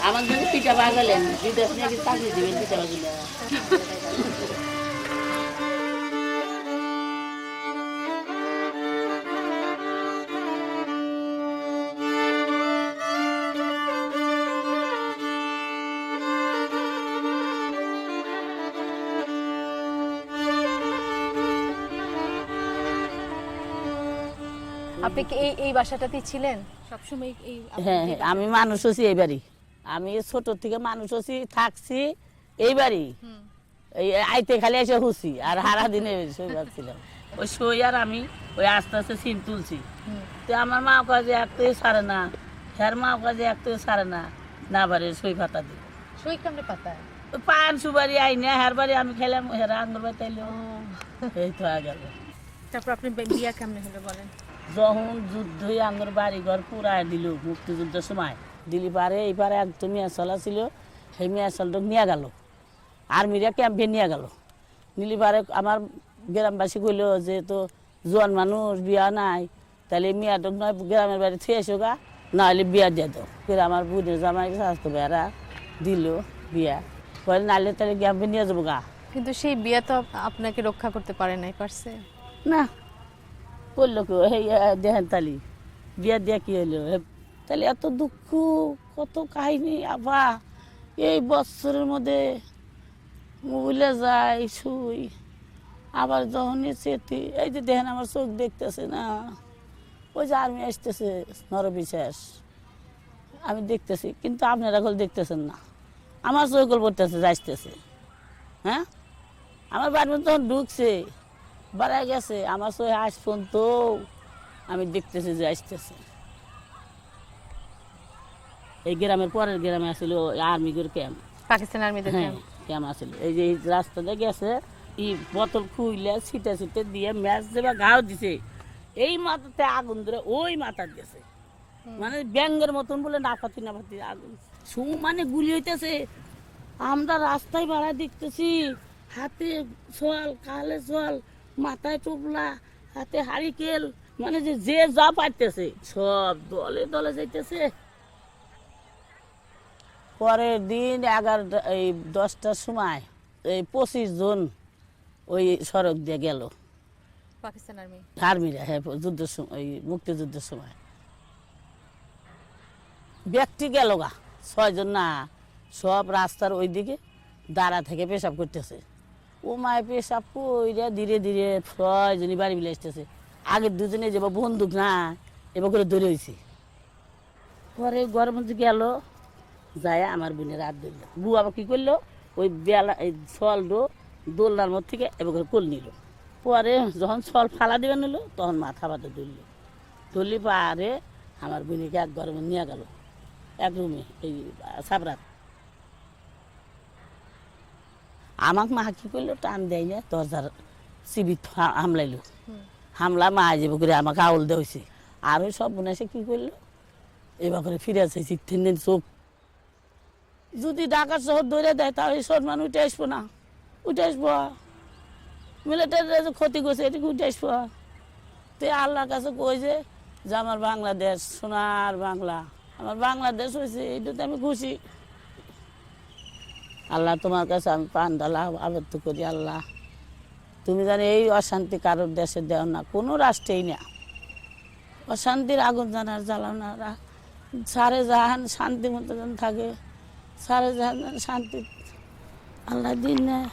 আমার জন্য পিঠা বাগালেন, বিদেশ নিয়ে চাকরি দিবেন পিঠা বাগিলা। আপনি কি এই বাসাটাতেই ছিলেন সবসময়? হ্যাঁ, আমি মানুষ হচ্ছি এই বাড়ি, আমি ছোট থেকে মানুষ হচ্ছি, থাকছি এই বাড়ি। এই আইতে খালি এসে হুসি আর হারা দিনে শৈবার ছিলাম। ওই সই আর আমি ওই আস্তে আস্তে সিন তুলছি। তো আমার মা কাজে একটাই সারে না, হের মা কাজে একটাই সারে না, না বাড়ি সই পাতা দিই। সই কেমনে পাতা? পান সুবারি আইনে হের বাড়ি আমি খেলাম, হেরা আঙ্গুর বাড়ি তাইলে এই তো আগে। তারপর আপনি বিয়া কেমনে হলো বলেন? যখন যুদ্ধই আমার বাড়ি ঘর পুরাই দিল মুক্তিযুদ্ধের সময়, দিলি পারে এইবারে একদম মেয়া চলা ছিল, সেই মেয়া চলটা নিয়ে গেল, আর্মিরা ক্যাম্পে নিয়ে গেল। নিলি পারে আমার গ্রামবাসী কইল যে তো জোয়ান মানুষ বিয়া নাই, তাহলে মেয়াটা নয় গ্রামের বাড়ি থুয়ে এসো গা, নাহলে বিয়া দিয়ে দাও। আমার বোনের জামাই স্বাস্থ্য বেড়া দিল বিয়া, বলে নাহলে তাহলে ক্যাম্পে নিয়ে যাবো গা। কিন্তু সেই বিয়া তো আপনাকে রক্ষা করতে পারে নাই, পারছে না? করলো কেউ দেখেন তালি বিয়া দিয়া কি হইলো, তাহলে এত দুঃখ কত কাহিনী। আবা এই বছরের মধ্যে মোবাইলে যায় শুই, আবার যখনই চেতি এই যে দেখেন আমার চোখ দেখতেছে না, ওই যে আর্মি আসতেছে নরবিশ্বাস, আমি দেখতেছি কিন্তু আপনারা কল দেখতেছেন না, আমার চোখ পড়তেছে যাইতেছে। হ্যাঁ, আমার বাড়ি তখন ঢুকছে, বাড়া গেছে, আমার চোখে আজ পর্যন্ত আমি দেখতেছি যে আসতেছে। এই গ্রামের পরের গ্রামে আসছিল আর্মিগুর ক্যাম্প, পাকিস্তান আর্মিদের হ্যাঁ ক্যাম্প আসছিল। এই যে এই রাস্তা দিয়ে গেছে এই বোতল খুইলে ছিটে ছিটে দিয়ে ম্যাচ দেবা গাও দিছে, এই মাথাতে আগুন ধরে ওই মাথা দিয়েছে, মানে ব্যাঙ্গের মতন বলে নাফাতি নাফাতি আগুন মানে গুলি হইতেছে। আমরা রাস্তায় বাড়া দেখতেছি, হাতে সোয়াল, কালে সোয়াল, মাথায় টোপলা, হাতে হারিকেল, মানে যে যে যা পাইতেছে সব দলে দলে যাইতেছে। পরের দিন 10টার সময় এই 25 জন ওই সড়ক দিয়ে গেল পাকিস্তান আর্মিরা, হ্যাঁ যুদ্ধের সময়, ওই মুক্তিযুদ্ধের সময় ব্যক্তি গেল গা 6 জন না, সব রাস্তার ওই দিকে দাঁড়া থেকে পেশাব করতেছে। ও মায় পেশাব কইরা ধীরে ধীরে 6 জনই বাড়ি বিলে আসতেছে। আগের দুজনে যে বন্দুক না এবার করে ধরে হয়েছে। পরে ঘরের মধ্যে গেল, যায় আমার বোনের হাত ধরল। বউ আবার কী করলো, ওই বেলা এই ছলটো দোলনার মধ্যে থেকে এবার করে কোল নিল। পরে যখন ছল ফালা দেবে নিল তখন মাথা বাতে ধরল, ধরলি পারে আমার বোনকে এক ঘরের মধ্যে নিয়ে গেল এক রুমে, এই সাবরাত। আমাকে মা কী করলো, টান দেয় না, দরজার চিবিত হামলাইলো। হামলা মা যাবে করে আমাকে আউল দেওয়াছে। আর ওই সব বোন এসে কী করলো, এবার করে ফিরে আসে চিত্তেন চোখ। যদি ঢাকার শহর ধরে দেয় তাহলে সম্মান উঠে আসবো না, উঠে আসবো। মিলিটারি যে ক্ষতি করছে এটাকে উঠে আসবো। তো আল্লাহর কাছে কই যে আমার বাংলাদেশ সোনার বাংলা, আমার বাংলাদেশ হয়েছে, এইটাতে আমি খুশি। আল্লাহ তোমার কাছে আমি পান ডালা আবদ্ধ করি, আল্লাহ তুমি জানি এই অশান্তি কারোর দেশে দেও না, কোনো রাষ্ট্রেই না। অশান্তির আগুন জানার জ্বালাও না, সারে জাহান শান্তি মতো যেন থাকে, সারে জাহান শান্তি আল্লাহ দিন নেয়।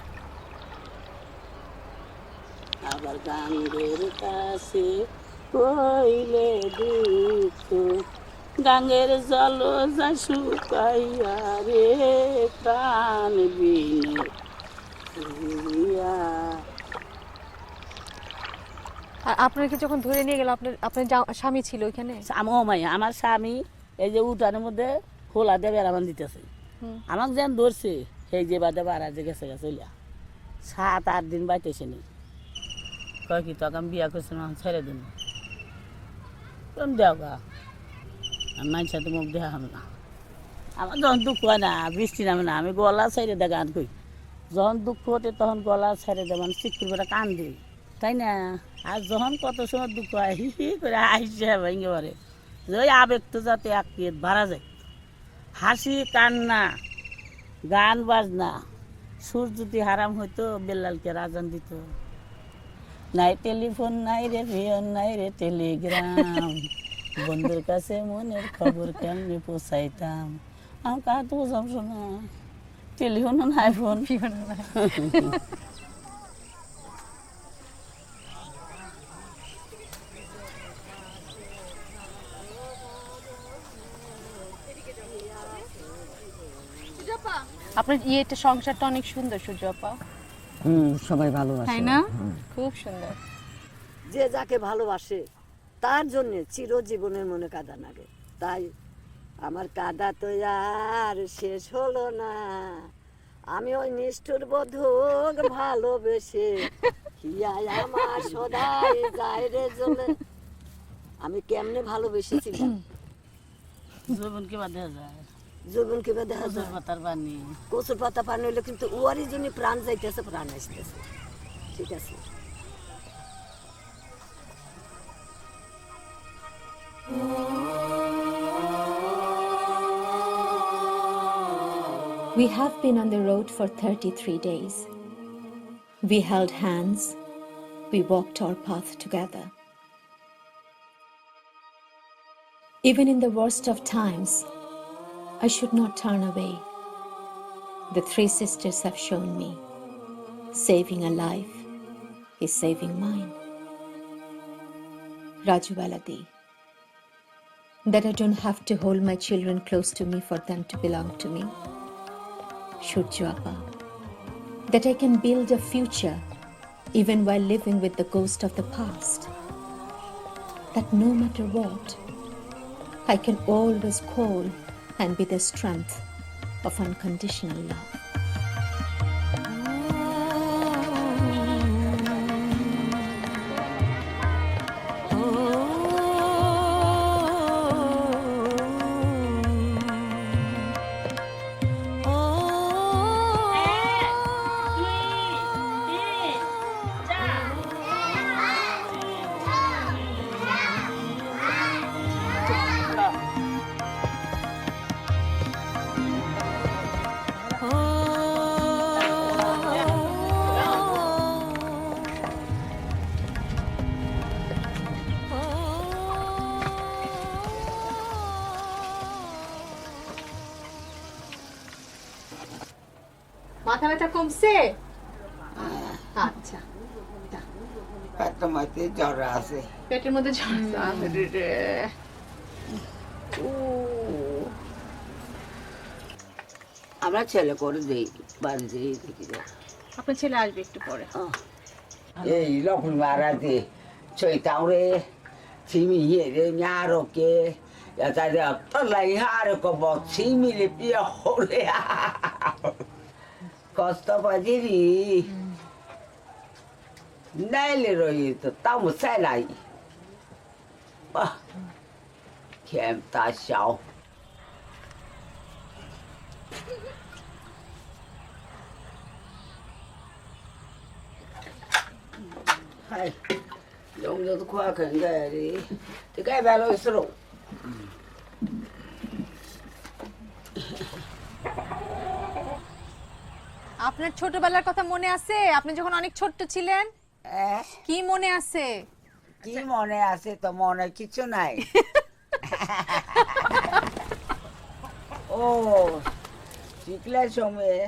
আবার গাঙ্গের কাছে কইলে দুঃখ, গাঙ্গের জল যা শুকাইয়া রে প্রাণ বিনে। আর আপনাকে যখন ধরে নিয়ে গেল, আপনার স্বামী ছিল ওইখানে? আমার স্বামী এই যে উঠানের মধ্যে খোলা দিয়ে বেড়াবান দিতেছে, আমাকে যেন ধরছে সেই যে বাদে বাড়া যে গেছে গেছে 7-8 দিন বাইতেছে নি। কয় কি তোকে আমি বিয়া করছিলাম ছেড়ে দিন, দেও গা মানুষ সাথে মুখ দেখা হবে না। আমার যখন দুঃখ হয় না, বৃষ্টি নামে না, আমি গলা ছেড়ে দে গান কই। যখন দুঃখ হতে তখন গলা ছেড়ে দে, মানে চিকুর করে কান দিই, তাই না? আর যখন কত সময় দুঃখ হয় হি হি করে হাসি ভেঙে পড়ে, ওই আবেগ তো যাতে এক পেট ভাড়া যায়। হাসি, কান্না, গান বাজনা, সুর যদি হারাম হইতো বেল্লালকে রাজান দিত। নাই টেলিফোন নাই রে ফিয়ন নাই রে টেলিগ্রাম, বন্ধুর কাছে মনের খবর কেমনি পৌঁছাইতাম। আমার কাহা তো বোঝাম শোনা, টেলিফোনও নাই, ফোন ফিয়নও নাই। আপনার ইয়েটা সংসারটা অনেক সুন্দর সূর্য আপা। সবাই ভালোবাসে, তাই না? খুব সুন্দর। যে যাকে ভালোবাসে তার জন্য চিরজীবনের মনে কাঁদা লাগে। তাই আমার কাঁদা তো আর শেষ হলো না, আমি ওই নিষ্ঠুর বধূক ভালোবেসে হিয়ায় আমার সদাই যায় রে জ্বলে। আমি কেমনে ভালোবেসেছিলাম, জীবনকে বাদ দেওয়া যায়, জীবনকে বাদ দেখা যায়। পাতার পানি, কচুর পাতা পানি হইলে কিন্তু ওয়ারই জন্য প্রাণ যাইতেছে, প্রাণ আসতেছে। ঠিক আছে। We have been on the road for 33 days. We held hands. We walked our path together. Even in the worst of times, I should not turn away. The 3 sisters have shown me, saving a life is saving mine. Raju Baladi. That I don't have to hold my children close to me for them to belong to me. Shurju Appa. That I can build a future even while living with the ghost of the past. That no matter what, I can always call and be the strength of unconditional love. মাথা ব্যথা কমছে? আচ্ছা, পেটের মধ্যে জ্বর আছে। পেটের মধ্যে জ্বর আছে। আমরা ছেলে করে দেই বাড়ি দিয়ে দেখি। আপনার ছেলে আসবে একটু পরে। এই লক্ষ্মী মহারাজে ছয়টাউরে চিমি হিরে 냐로게 여자들 어떨라이 하려고 뭐 치미를 삐어오래 거스터바지리 날리로 이또 따무 살라이 캠다샤오 하이 용도도 코아큰 거야리 되게 별로스러 আপনার ছোটবেলার কথা মনে আছে? আপনি যখন অনেক ছোট্ট ছিলেন, কি মনে আছে? কি মনে আছে? তো মনে কিছু নাই। ও শিখলে সময়ে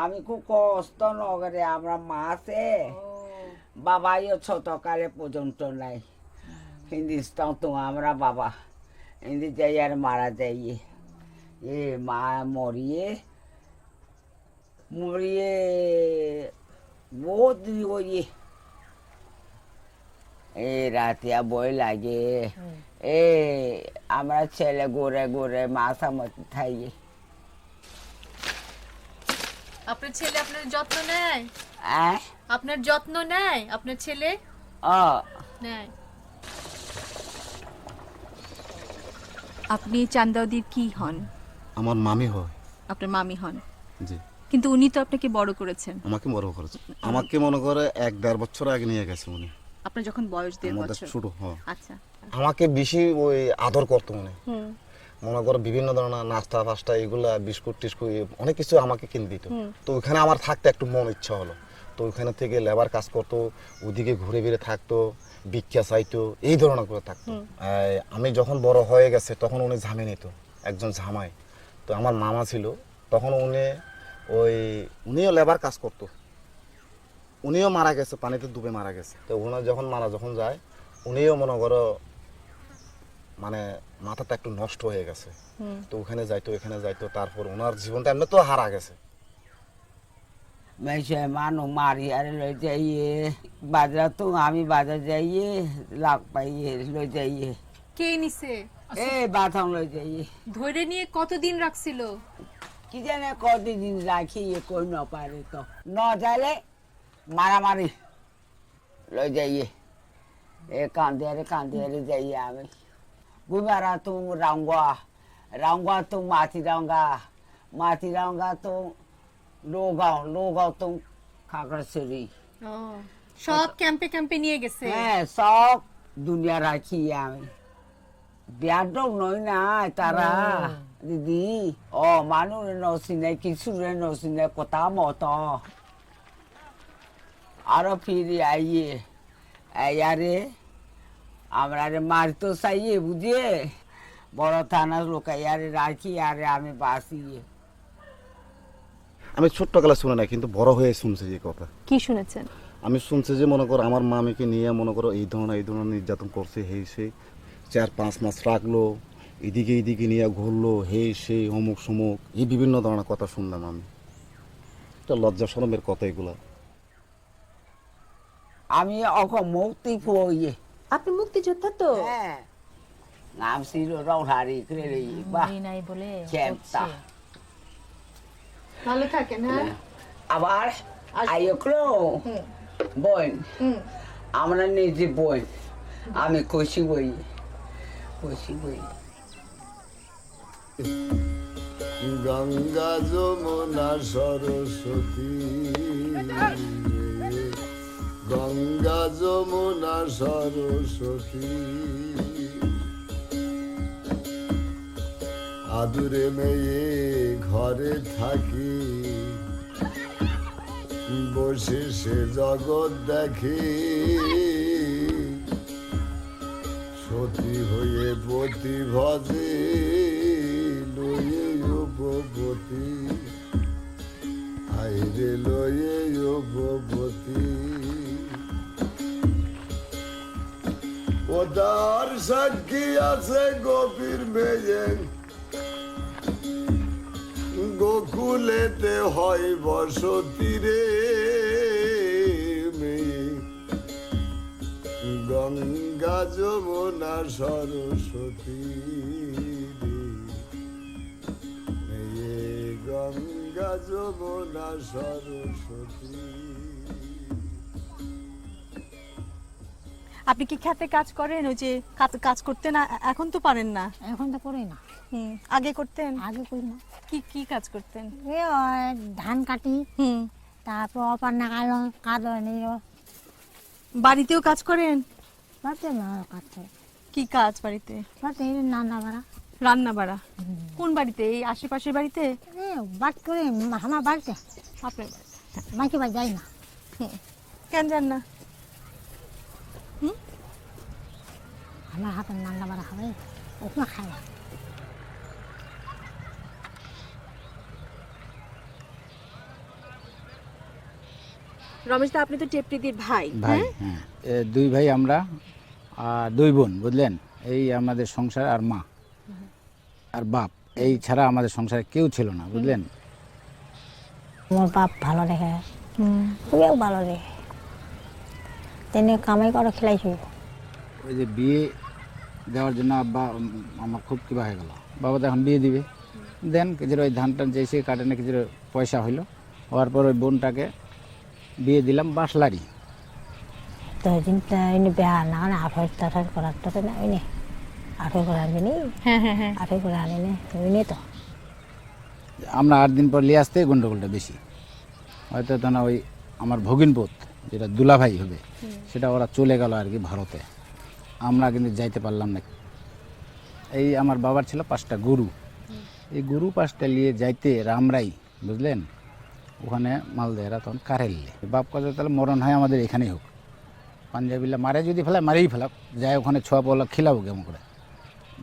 আমি খুব কষ্ট নগরে আমরা মাসে বাবাইও ছোটকালে পর্যন্ত নাই। হিন্দুস্তান তো আমরা বাবা হিন্দি যাই আর মারা যাই। এ মা মরিয়ে মরিয়ে বহুত দিন করিয়ে এ রাতিয়া বই লাগে। এ আমরা ছেলে ঘুরে ঘুরে মাথা মতো থাইয়ে। আপনার ছেলে আপনার যত্ন নেয়? হ্যাঁ, আপনার যত্ন নেয় আপনার ছেলে? নেয়। আপনি চান্দাউদির কি হন? আমার মামি হয়। আপনার মামি হন? জি। কিন্তু উনি তো আপনাকে বড় করেছেন। আমাকে বড় করেছে। আমাকে মনে করে 1-1.5 বছর আগে নিয়ে গেছে উনি। আপনার যখন বয়স 1.5 বছর? ছোট। হ্যাঁ। আচ্ছা। আমাকে বেশি ওই আদর করতো মনে করো বিভিন্ন ধরনের নাস্তা ফাস্তা এগুলা বিস্কুট টিস্কুট অনেক কিছু আমাকে কিনে দিত। তো ওইখানে আমার থাকতে একটু মন ইচ্ছা হলো, তো ওইখানে থেকে লেবার কাজ করতো, ওদিকে ঘুরে ফিরে থাকতো, ভিক্ষা চাইতো, এই ধরনের করে থাকতো। আমি যখন বড় হয়ে গেছে তখন উনি ঝামে নিত, একজন ঝামাই। তো আমার মামা ছিল তখন উনিও লেবার কাজ করতো, উনিও মারা গেছে, পানিতে ডুবে মারা গেছে। তো ওনার যখন যায় উনিও মনে করো মানে মাথাটা একটু নষ্ট হয়ে গেছে। তো ওখানে যাইতো এখানে যাইতো, তারপর ওনার জীবনটা এমনি তো হারা গেছে। মেশে মানুষ মারি আর লই যাইয়ে বাজার তো আমি বাজার যাইয়ে লাখ পাইয়ে লই যাইয়ে। কে নিছে? এ বাথম লই যাইয়ে। ধরে নিয়ে কতদিন রাখছিল? কি জানে কতদিন রাখি কই না পারে, তো ন যাইলে মারামারি লই যাইয়ে। এ কান্দিয়ারে যাইয়ে আমি গুবারা তো রাঙ্গা তো মাটিরাঙ্গা তো লোগাও তো খাগড়াছড়ি। সব ক্যাম্পে নিয়ে গেছে? হ্যাঁ, সব দুনিয়া রাখি আমি। বিয়াদব নই না তারা দিদি। মানুষ নচিনে কিছুরে নচিনে কথা মতো আরো ফিরে আইয়ে আয়ারে আমরা মারতো চাইয়ে বুঝিয়ে বড় থানার লোকাইয়ারে রাখি আরে আমি বাঁচিয়ে। আমি ছোট্টকালে শুনে নাই, কিন্তু বড় হয়ে শুনছি যে কথা। কি শুনেছেন? আমি শুনছি যে মনে করো আমার মামিকে নিয়ে মনে করো এই ধরনের নির্যাতন করছে, হেই সে 4-5 মাস রাখলো, এদিকে নিয়ে ঘুরলো, হেই সেই অমুক সমুক, এই বিভিন্ন ধরনের কথা শুনলাম আমি। এটা লজ্জা শরমের কথা এগুলা। আমি মুক্তি ফুয়ে। আপনি মুক্তিযোদ্ধা তো? হ্যাঁ। ngam siro rau hari kere ba নাই বলে chemta ভালো থাকেন হ্যাঁ abar ayo klo boy আমরা নিজে boy আমি খুশি হই গঙ্গা যমুনা সরস্বতী গঙ্গা যমুনা সরস্বতী আদুরে মেয়ে ঘরে থাকি বসে সে জগৎ দেখি সতী হয়ে পতি ভজে লয়ে উপপতি আইরে লয়ে উপপতি ওদার সাক্ষী আছে গোপীর মেয়ে গোকুলেতে হয় বসতি রে মেয়ে গঙ্গা যমুনা সরস্বতী মেয়ে গঙ্গা যমুনা সরস্বতী। আপনি কি খেতে কাজ করেন? ওই যে কাজ করতে না, এখন তো পারেন না। এখন তো করি না। আগে করতেন? আগে করি না। কি কাজ করতেন? ধান কাটি, তারপর অপার নাগালো কাজ বাড়িতেও কাজ করেন? বাড়িতে কাজ করে। কি কাজ বাড়িতে? বাড়িতে রান্না বাড়া। রান্না বাড়া? কোন বাড়িতে? এই আশেপাশের বাড়িতে? বাড়ি করে আমার বাড়িতে। আপনার বাড়িতে? মাইকে বাড়ি যাই না। কেন যান না? আমার হাতে রান্না বাড়া খাবে, ওকে খায় না। রমেশ দা, আপনি তো টেপটিদির ভাই। ভাই, হ্যাঁ, দুই ভাই আমরা, আর দুই বোন, বুঝলেন। এই আমাদের সংসার, আর মা আর বাপ, এই ছাড়া আমাদের সংসারে কেউ ছিল না, বুঝলেন। আমার বাপ ভালো দেখে, খুবই ভালো দেখে, তিনি কামাই করে খেলাইছি। ওই যে বিয়ে দেওয়ার জন্য আব্বা আমার খুব কিবা হয়ে গেল। বাবা তো এখন বিয়ে দিবে, দেন কিছু ওই ধান টান চেয়েছে কাটে না, কিছু পয়সা হইলো। হওয়ার পর ওই বোনটাকে বিয়ে দিলাম বাসলারি। তো দিনটা এনে বেহা না মানে 28 করার তো না, ওই নে 28 করে আনবি। হ্যাঁ হ্যাঁ হ্যাঁ, 28 করে আনি নে, ওই নে তো। আমরা 8 দিন পর নিয়ে আসতে গন্ডগোলটা বেশি হয়তো। তো না, ওই আমার ভগিনপোত যেটা দুলাভাই হবে, সেটা ওরা চলে গেল আর কি ভারতে। আমরা কিন্তু যাইতে পারলাম না। এই আমার বাবার ছিল 5টা গরু, এই গরু 5টা নিয়ে যাইতে রামরাই, বুঝলেন, ওখানে মালদেহরা তখন কারেললে। বাপ কাজে তাহলে মরণ হয় আমাদের এখানেই হোক, পাঞ্জাবিলা মারে যদি ফেলায় মারেই ফেলাক, যায় ওখানে ছোয়া পলা খেলাবো কেমন করে।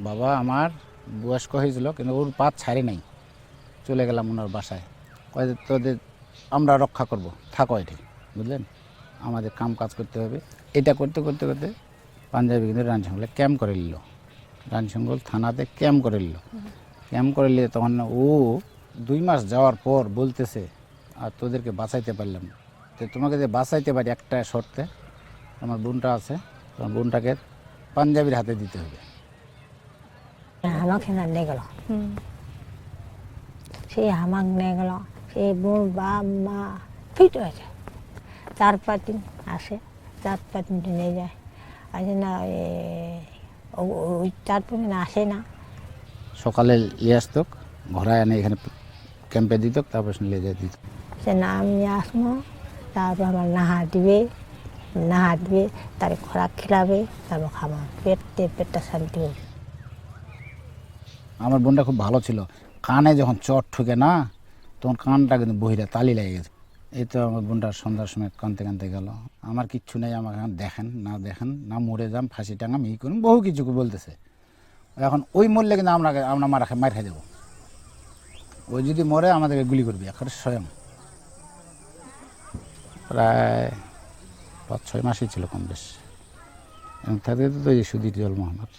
বাবা আমার বয়স্ক হয়েছিল, কিন্তু ওর পাত ছাড়ে নাই। চলে গেলাম ওনার বাসায়, তোদের আমরা রক্ষা করব, থাকো এটি, বুঝলেন, আমাদের কাম কাজ করতে হবে। এটা করতে করতে করতে পাঞ্জাবি কিন্তু রানসঙ্গলে ক্যাম্প করে নিল। রানসঙ্গল থানাতে ক্যাম্প করে নিল। ক্যাম্প করে নিলে তখন ও 2 মাস যাওয়ার পর বলতেছে, আর তোদেরকে বাঁচাইতে পারলাম না। তো তোমাকে যে বাঁচাইতে পারি একটা শর্তে, আমার বোনটা আছে, তোমার বোনটাকে পাঞ্জাবির হাতে দিতে হবে। আমাকে নিয়ে গেল, সে আমাকে নিয়ে গেল। সে বোন বাপ মা ফিট হয়েছে, 4-5 দিন আসে, 4-5 দিন নিয়ে যায়। আসে না, ওই 4-5 দিন আসে না। সকালে নিয়ে আসতো, ঘোরায় এনে এখানে ক্যাম্পে দিত, তারপর নিয়ে যেয়ে দিত। সে নাম নিয়ে আসবো, তারপর আমার নাহা দিবে, তার খোরাক খেলাবে, তারপর খাবো, পেটটা শান্তি হবে। আমার বোনটা খুব ভালো ছিল। কানে যখন চট ঠুকে না, তখন কানটা কিন্তু বহিরা তালি লেগে গেছে। এই তো আমার বোনটা সন্ধ্যার সময় কানতে কানতে গেল। আমার কিচ্ছু নেই, আমাকে দেখেন না মরে যাম, ফাঁসি টাঙাম, এই করুন, বহু কিছু বলতেছে। এখন ওই মরলে কিন্তু আমরা মার খাই দেবো। ওই যদি মরে আমাদেরকে গুলি করবি একেবারে স্বয়ং। প্রায় 5-6 মাসই ছিল কম বেশ। তাদের তো এই সুধীর জন্ম আমার,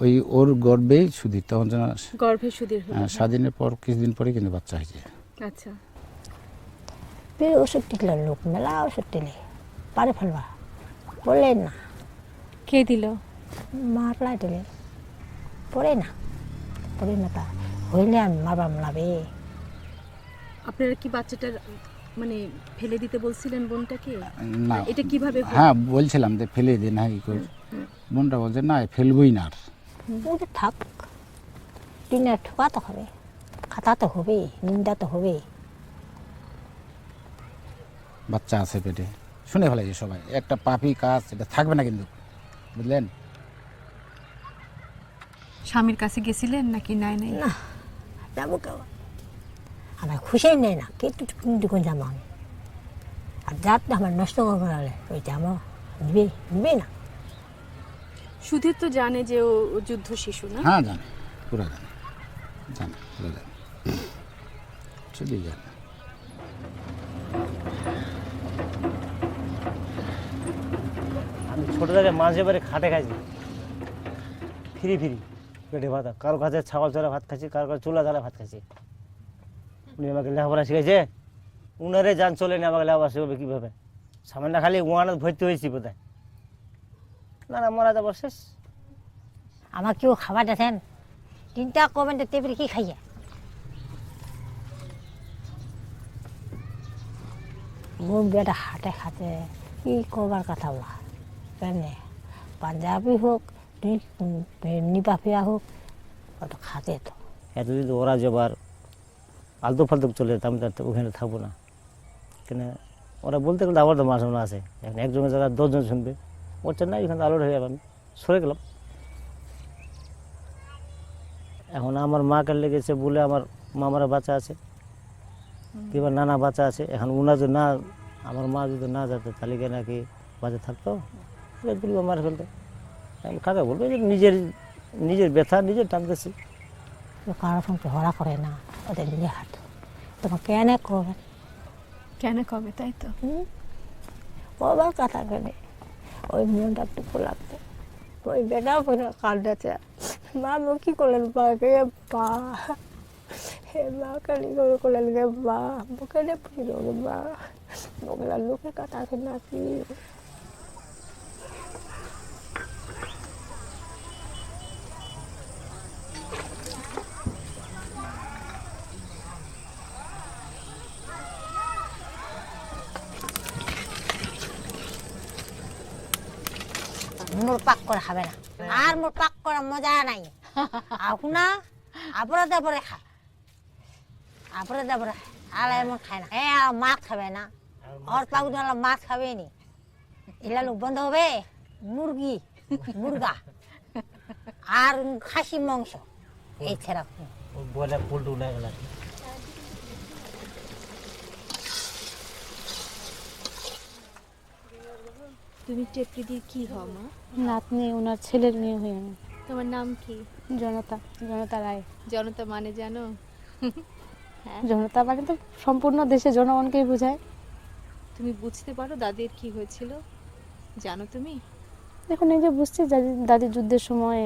ওই ওর গর্ভেই সুধীর, তখন যেন গর্ভে সুধীর স্বাধীনের পর কিছুদিন পরে কিন্তু বাচ্চা হয়েছে। আচ্ছা, ওষুধ টিকল, লোক মেলা ওষুধ টিলে পারে ফেলবা, বললেন না। কে দিল? মারলা টিলে। পড়ে না তা হইলে আমি মারবাম লাভে। আপনারা কি বাচ্চাটার মানে ফেলে দিতে বলছিলেন বোনটাকে? না এটা কিভাবে হলো? হ্যাঁ বলছিলাম যে ফেলে দে না কি করে, বোনটা বলছে না ফেলবই না আর। ওটা থাক, দিনে ঠোকা তো হবে, খাতা তো হবে, নিন্দা তো হবে। বাচ্চা আছে পেটে, শুনে ফেলাইছে সবাই, একটা পাপি কাজ এটা থাকবে না কিন্তু, বুঝলেন? স্বামীর কাছে গেছিলেন নাকি? নাই নাই না যাবো কেউ, আমার খুশি নেই না কিন্তু কিন্তু যাবো আমি। আর যাতে আমার নষ্ট করবে নাহলে ওই যাবো নিবে না। সুধীর তো জানে যে ও যুদ্ধ শিশু না? হ্যাঁ জানে, পুরো জানে, পুরো জানে, শুধুই জানে। আমি ছোটো থেকে মাঝে বারে খাটে খাইছি, ফিরি পেটে ভাত, কারো কাছে ছাগল চড়া ভাত খাচ্ছি, কারো কাছে চুলা জ্বালা ভাত খাচ্ছি। উনি আমাকে লেখাপড়া শিখেছে, উনারে যান চলে না, আমাকে লেখাপড়া শিখবে কীভাবে? সামান্য খালি ওয়ানাত ভর্তি হয়েছি বোধ হয়, না মরা যাবো শেষ। আমার কেউ খাবার দেখেন তিনটা কবেন তেপড়ে কি খাইয়ে মোর বেটা হাটে খাতে কি করবার কথা বলা কেন? পাঞ্জাবি হোক নিপাফিয়া হোক ওটা খাতে তো। এতদিন তো ওরা যাবার আলতু ফালতু চলে যেতাম, ওখানে থাকবো না কেন? ওরা বলতে গেলে আবার তো মাস আছে, এখন একজনের জায়গায় 10 জন শুনবে, ওরটা নাই, ওখানে আলোট হয়ে যাবে, আমি সরে গেলাম। এখন আমার মাকে লেগেছে বলে আমার মামারা বাচ্চা আছে, কিংবা নানা বাচ্চা আছে, এখন ওনা যদি না, আমার মা যদি না যেত তাহলে কি নাকি বাচ্চা থাকতো, বলবো মার ফেলতো। আমি কাকে বলবো যে নিজের ব্যথা নিজের টানতেছি। কারো সঙ্গে হরা করে না, ওদের নিজে হাত তোমার কেন কবে তাই তো বাবার কথা কেনে ওই মনটা টুকু লাগতো। ওই বেটা কান্দাছে, মা কি করলেন বাকে বা হে মা কালি করে করলেন গে বা বুকে ফিরো গে বা ওগুলা লোকের কথা আছে নাকি? মোর পাক করে খাবে না, আর মোর পাক করা মজা নাই। না আপরে দেবরে খা, আপরে দেবরে আর এমন খায় না। হ্যাঁ মাছ খাবে না, ওর পাক ধরলে মাছ খাবে নি, এলা লোক বন্ধ হবে। মুরগা আর খাসি মাংস এই ছেড়া বলে পুলটু উঠে গেল। তুমি টেপরিদির কি হও মা? নাতনি, ওনার ছেলের মেয়ে হই আমি। তোমার নাম কি? জনতা রায়। জনতা মানে জানো? হ্যাঁ, জনতা মানে তো সম্পূর্ণ দেশে জনগণকেই বোঝায়। তুমি বুঝতে পারো দাদির কি হয়েছিল? জানো তুমি? এখন এই যে বুঝছি দাদির যুদ্ধের সময়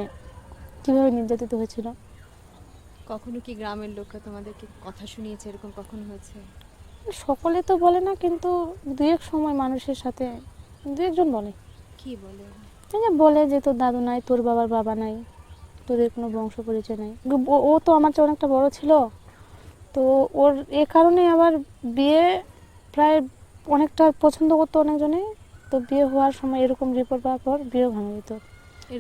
কিভাবে নির্যাতিত হয়েছিল। কখনো কি গ্রামের লোকরা তোমাদেরকে কথা শুনিয়েছে এরকম কখনো হয়েছে? সকলে তো বলে না, কিন্তু দু এক সময় মানুষের সাথে দু একজন বলে। কি বলে? বলে যে তোর দাদু নাই, তোর বাবার বাবা নাই, তোদের কোনো বংশ পরিচয় নাই। ও তো আমার চেয়ে অনেকটা বড় ছিল, তো ওর এ কারণে আবার বিয়ে প্রায় অনেকটা পছন্দ করতো অনেকজনে, তো বিয়ে হওয়ার সময় এরকম রিপোর্ট পাওয়ার পর বিয়ে ভাঙা যেত।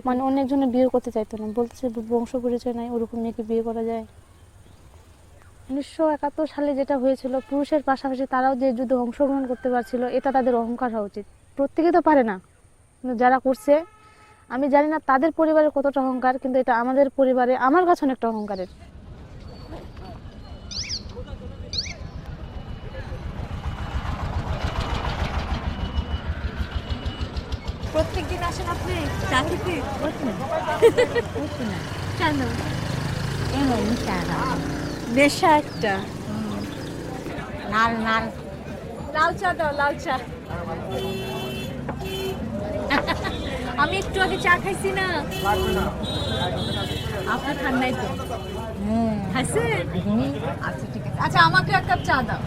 মানে অনেকজনে বিয়ে করতে চাইতো না, বলতেছে বংশ পরিচয় নাই, ওরকম মেয়েকে বিয়ে করা যায়। 1971 সালে যেটা হয়েছিল, পুরুষের পাশাপাশি তারাও যে যুদ্ধে অংশগ্রহণ করতে পারছিল, এটা তাদের অহংকার হওয়া উচিত। প্রত্যেকে তো পারে না, কিন্তু যারা করছে আমি জানি না তাদের পরিবারের কতটা অহংকার, কিন্তু এটা আমাদের পরিবারে আমার কাছে অনেকটা অহংকারের। প্রত্যেকদিন আসেন আপনি চা খেতে? কেন? নেশা একটা। লাল চা দাও, লাল চা। আমি একটু আগে চা খাইছি না, আপনি খান নাই তো? খাইছে? আচ্ছা ঠিক আছে, আচ্ছা আমাকে এক কাপ চা দাও।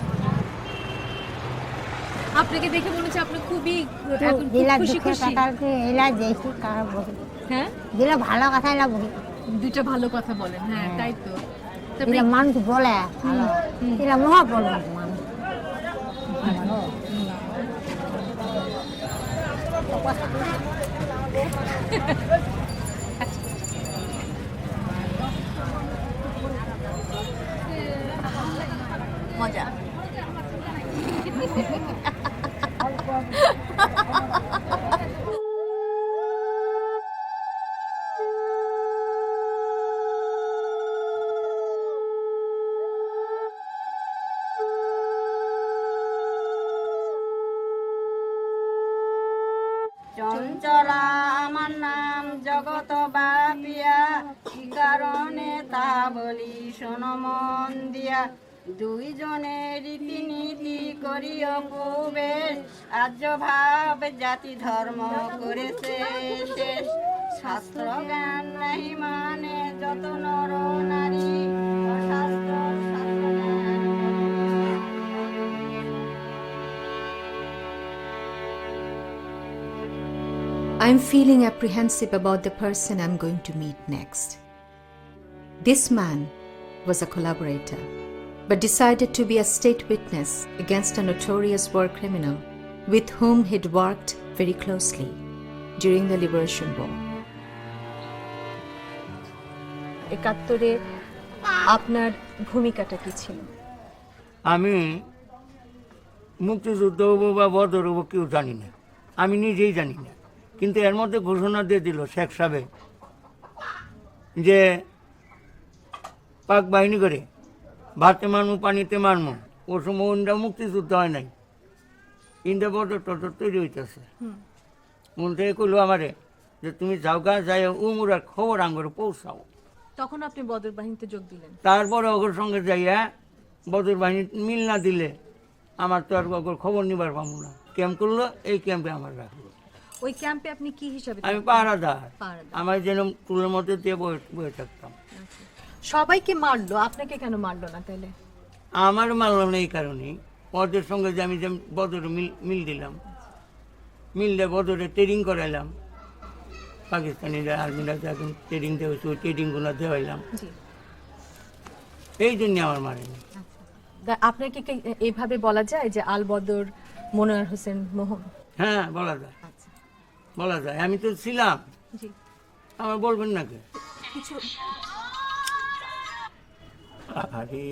আপনাকে দেখে মনে হচ্ছে আপনি খুবই খুশি খুশি। হ্যাঁ দিলে ভালো কথা বলি। দুইটা ভালো কথা বলেন, হ্যাঁ তাই তো। এরা মানুষ বলে ভালো, এরা মহা বলে মানুষ। মজা। চঞ্চলা আমার নাম জগত বাপিয়া, কি কারণে তা বলি শোনো মন দিয়া। দুইজনে রীতিনীতি করিও প্রবেশ, আর্য ভাব জাতি ধর্ম করেছে শেষ। শাস্ত্র জ্ঞান নাহি মানে যত নর নারী, অশাস্ত্র শাস্ত্র জ্ঞান। I'm feeling apprehensive about the person I'm going to meet next. This man was a collaborator, but decided to be a state witness against a notorious war criminal with whom he'd worked very closely during the Liberation War. 71-এ আপনার ভূমিকাটা কি ছিল? আমি মুক্তিযুদ্ধ হবো বা বদর হবো কেউ জানি না, আমি নিজেই জানি না। কিন্তু এর মধ্যে ঘোষণা দিয়ে দিল শেখ সাহেব যে পাক বাহিনী করে ভাতে মারমু পানিতে মারমু। ও সময় ইন্ডিয়া মুক্তিযুদ্ধ হয় নাই, ইন্ডিয়া বদর টদর তৈরি হইতেছে। মন থেকে কইলো আমারে যে তুমি যাও গা, যাই উমরার খবর আঙ্গরে পৌঁছাও। তখন আপনি বদর বাহিনীতে যোগ দিলেন? তারপরে ওগর সঙ্গে যাইয়া বদর বাহিনী মিল না দিলে আমার তো আর ওগর খবর নিবার পাবো না। ক্যাম্প করলো, এই ক্যাম্পে আমার রাখলো। ওই ক্যাম্পে আপনি কি হিসাবে? আমি পাহারাদার, আমার যেন টুলের মধ্যে দিয়ে বয়ে থাকতাম। সবাইকে মারলো, আপনাকে কেন মারলো না তাহলে? আমার মারলাম না এই কারণেই, ওদের সঙ্গে যে আমি যে বদরে মিল দিলাম, মিল দিয়ে বদরে ট্রেনিং করাইলাম। পাকিস্তানিরা আর্মিরা যখন ট্রেনিং দেওয়া ওই ট্রেনিংগুলো দেওয়াইলাম, এই জন্য আমার মারেনি। আপনাকে কি এইভাবে বলা যায় যে আল বদর মনোয়ার হোসেন মোহন? হ্যাঁ বলা যায়, বলা যায়। আমি তো ছিলাম, আমার বলবেন নাকি কিছু? আরে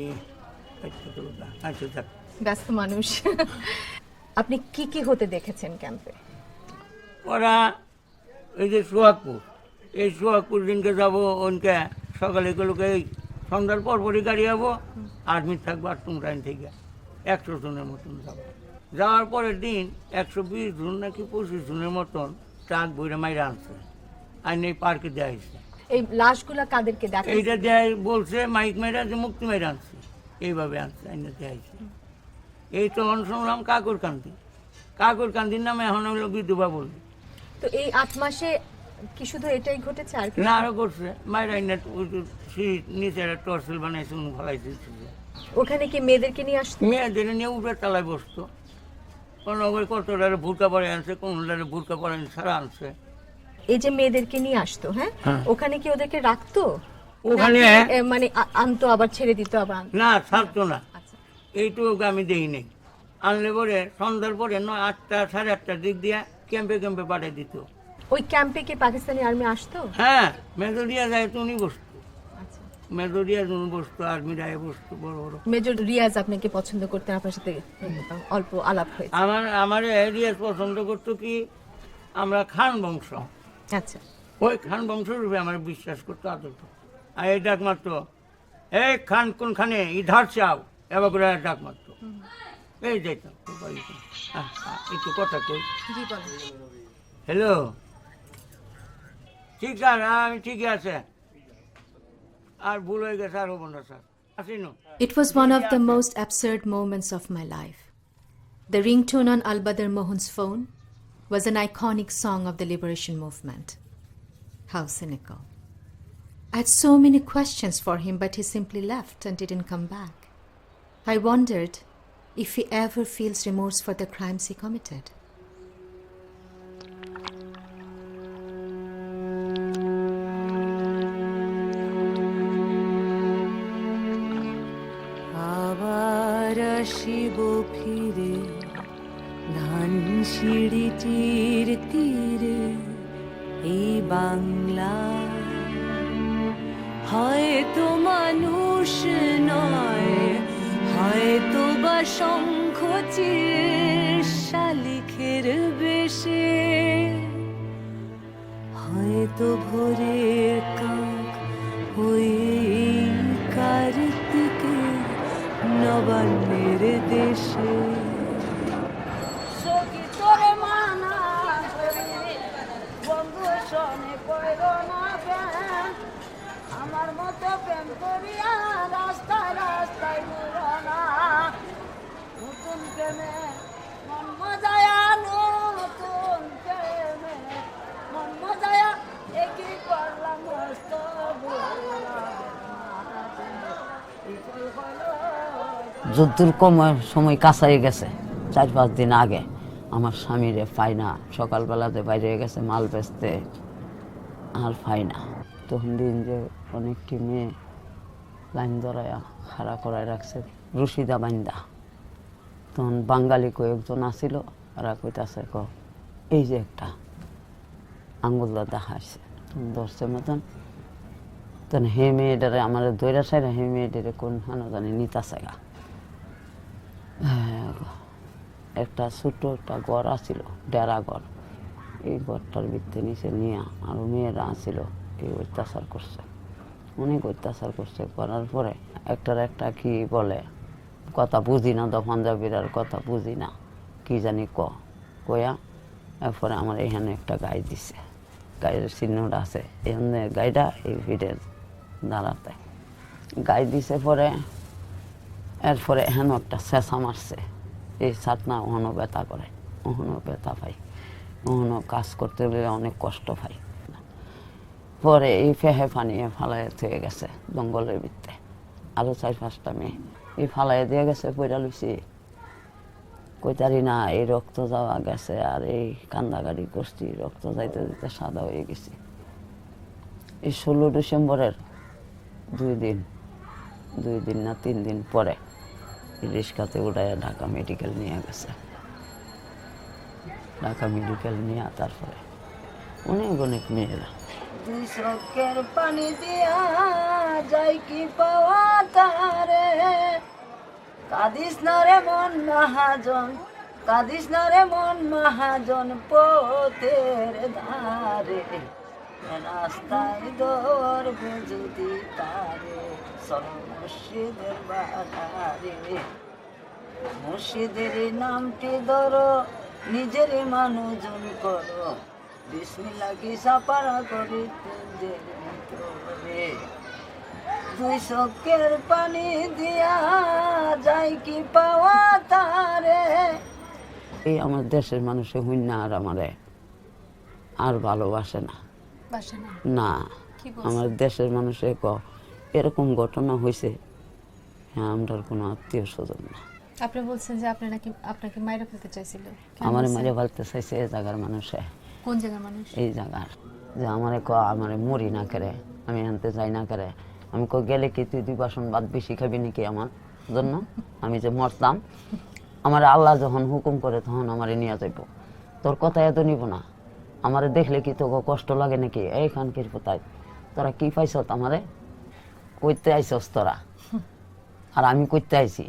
আচ্ছা যাক, ব্যস্ত মানুষ। আপনি কি কি হতে দেখেছেন ক্যাম্পে? ওরা এই যে সোহাগপুর, এই সোহাগপুর দিনকে যাবো, ওনকে সকালে গুলোকে এই সন্ধ্যার পরপরই গাড়ি যাবো, আর্মি থাকবো আর টুমরাইন থেকে 100 জনের মতন যাবো। যাওয়ার পরের দিন 120 জন নাকি 25 জনের মতন ট্রাক বইরে মাইরা আনছে, আর এই পার্কে দেওয়া হয়েছে। এই লাশগুলা কাদেরকে দেখা? এইটা দেয় বলছে মাইক মেয়েরা যে মুক্তি মেয়েরা আনছে, এইভাবে আনছে, আইনে দেওয়া হয়েছে। এই তখন শুনলাম কাকুরকান্দির নামে এখন হলো বিধবা বলবে। তো এই 8 মাসে কি শুধু এটাই ঘটেছে আর কি? না, আরো করছে। মায়েরা নিচে টর্সেল বানাইছে, ফলাইছে। ওখানে কি মেয়েদেরকে নিয়ে আসতো? মেয়েদের নিয়ে উপরে তালায় বসতো। কোনো কতটারে ভুরকা পরে আনছে, কোনটারে ভুরকা পরে ছাড়া আনছে। এই যে মেয়েদেরকে নিয়ে আসতো, হ্যাঁ, ওখানে কি ওদেরকে রাখতো? ওখানে মানে আনতো আবার ছেড়ে দিত আবার? না, ছাড়তো না। এইটুকু আমি দেই নাই। আনলে পরে সন্ধ্যার পরে 8টা সাড়ে 8টার দিক দিয়ে ক্যাম্পে ক্যাম্পে পাঠিয়ে দিত। ওই ক্যাম্পে কি পাকিস্তানি আর্মি আসতো? হ্যাঁ, মেজরিয়া যায় তো উনি বসতো, মেজরিয়া বসতো, আর্মিরা বসতো বড় বড়। মেজর রিয়াজ আপনাকে পছন্দ করতেন, আপনার সাথে অল্প আলাপ হয়েছে? আমার রিয়াজ পছন্দ করতো কি, আমরা খান বংশ। আচ্ছা, ওই খান বংশের রূপে আমার বিশ্বাস করতো, আদর করতো। আর এই ডাক মারতো, এই খান কোনখানে, ইধার চাও, এবার করে ডাক মারতো। এই যাইতাম, একটু কথা কই। হ্যালো, ঠিক স্যার, আমি ঠিকই আছে, আর ভুল হয়ে গেছে, আর হবো না স্যার, আসি না। It was one of the most absurd moments of my life. The ringtone on Al-Badr Mohun's phone was an iconic song of the liberation movement. How cynical. I had so many questions for him, but he simply left and didn't come back. I wondered if he ever feels remorse for the crimes he committed. আসিব ফিরে ধান সিঁড়িটির তীরে এই বাংলা হয়তো মানুষ নয় হয়তো বা শঙ্খ চির শালিখের বেশে হয়তো ভোরের কাক হয়ে কার্তিকে নবান্নের দেশে সখী তোরে মানা করি বন্ধু শোনে কইর না প্রেম আমার মতো প্রেম করিয়া রাস্তায় রাস্তায় ঘুরো না নতুন প্রেমে মন মজায়া নতুন প্রেমে মন মজায়া একই করলাম মস্ত যদ্দূর সময় কাছাই গেছে 4-5 দিন আগে আমার স্বামীরে পাই না, সকালবেলাতে বাইরে গেছে মাল বেচতে আর পাই না। তখন দিন যে অনেকটি মেয়ে লাইন ধরায়া খাড়া করায় রাখছে রশিদা বাইন্দা। তখন বাঙালি কয়েকজন আসিল, ওরা কইতাছে এই যে একটা আঙ্গুলটা দেখাইছে ধরছে মতন। তখন হে মেয়েটারে আমার দৈরা সাইরা হে মেয়েটারে কোন হানো জানি নিতাছে গা। একটা ছোট্ট একটা ঘর আসিল, ডেরা ঘর, এই ঘরটার ভিতরে নিচে নিয়ে আরো মেয়েরা আসিল, এই অত্যাচার করছে, অনেক অত্যাচার করছে। করার পরে একটা কি বলে কথা বুঝি না, পাঞ্জাবির আর কথা বুঝি না, কি জানি কয়া এরপরে আমার এখানে একটা গাই দিছে, গায়ের চিহ্নটা আছে এখানে গাইটা এই ভিড়ের দাঁড়াতে গাই দিছে। পরে এরপরে এখানে একটা চেঁচা মারছে, এই ছাতনা ওখানো ব্যথা করে, ওখানো ব্যথা পাই, ওখানো কাজ করতে গেলে অনেক কষ্ট পাই। পরে এই ফেহে ফানিয়ে ফালাই থেকে গেছে জঙ্গলের ভিতরে, আরো 4-5টা মেয়ে এই ফালাই দিয়ে গেছে, পয়রা লুইছি কইতারি না, এই রক্ত যাওয়া গেছে আর এই কান্দাগাড়ি করছি, রক্ত যাইতে যাইতে সাদা হয়ে গেছি। এই 16 ডিসেম্বরের 2 দিন না 3 দিন পরে রিক্সাতে উঠায় ঢাকা মেডিকেল নিয়ে গেছে। ঢাকা মেডিকেল নিয়ে তারপরে অনেক মেয়েরা দুই চোখের পানি দিয়া যাই কি পাওয়া তারে, কাঁদিস না রে মন মহাজন, কাঁদিস না রে মন মহাজন, পথের ধারে রাস্তায় ধরবে যদি তারে, চল মুর্শিদের বাজারে, মুর্শিদের নামটি ধরো, নিজের মানুষজন করো, বিসমিল্লাহ কি সাপারা করি তুঞ্জের ভিতরে, দুই চোখের পানি দিয়া যাই কি পাওয়া তারে। এই আমার দেশের মানুষে হুইনা আর আমারে আর ভালোবাসে না, না আমার দেশের মানুষে এরকম ঘটনা হয়েছে, হ্যাঁ আমরা কোনো আত্মীয় স্বজন না। আপনি বলছেন যে আপনাকে মাইরা ফেলতে চাইছিল, আমারে মাইরা ফেলতে চাইছে এই জায়গার মানুষে। কোন জায়গার মানুষ? এই জায়গার, যে আমারে মরি না করে, আমি আনতে যাই না করে। আমি গেলে কি তুই 2 বাসন ভাত বেশি খাবি নাকি আমার জন্য? আমি যে মরতাম, আমার আল্লাহ যখন হুকুম করে তখন আমারে নিয়ে যাইব, তোর কথা এত নিব না। আমারে দেখলে কি তোকে কষ্ট লাগে নাকি? এই খানকির কোথায় তোরা কি পাইছ? আমারে কইতে আইসস তোরা, আর আমি কইতে আইছি।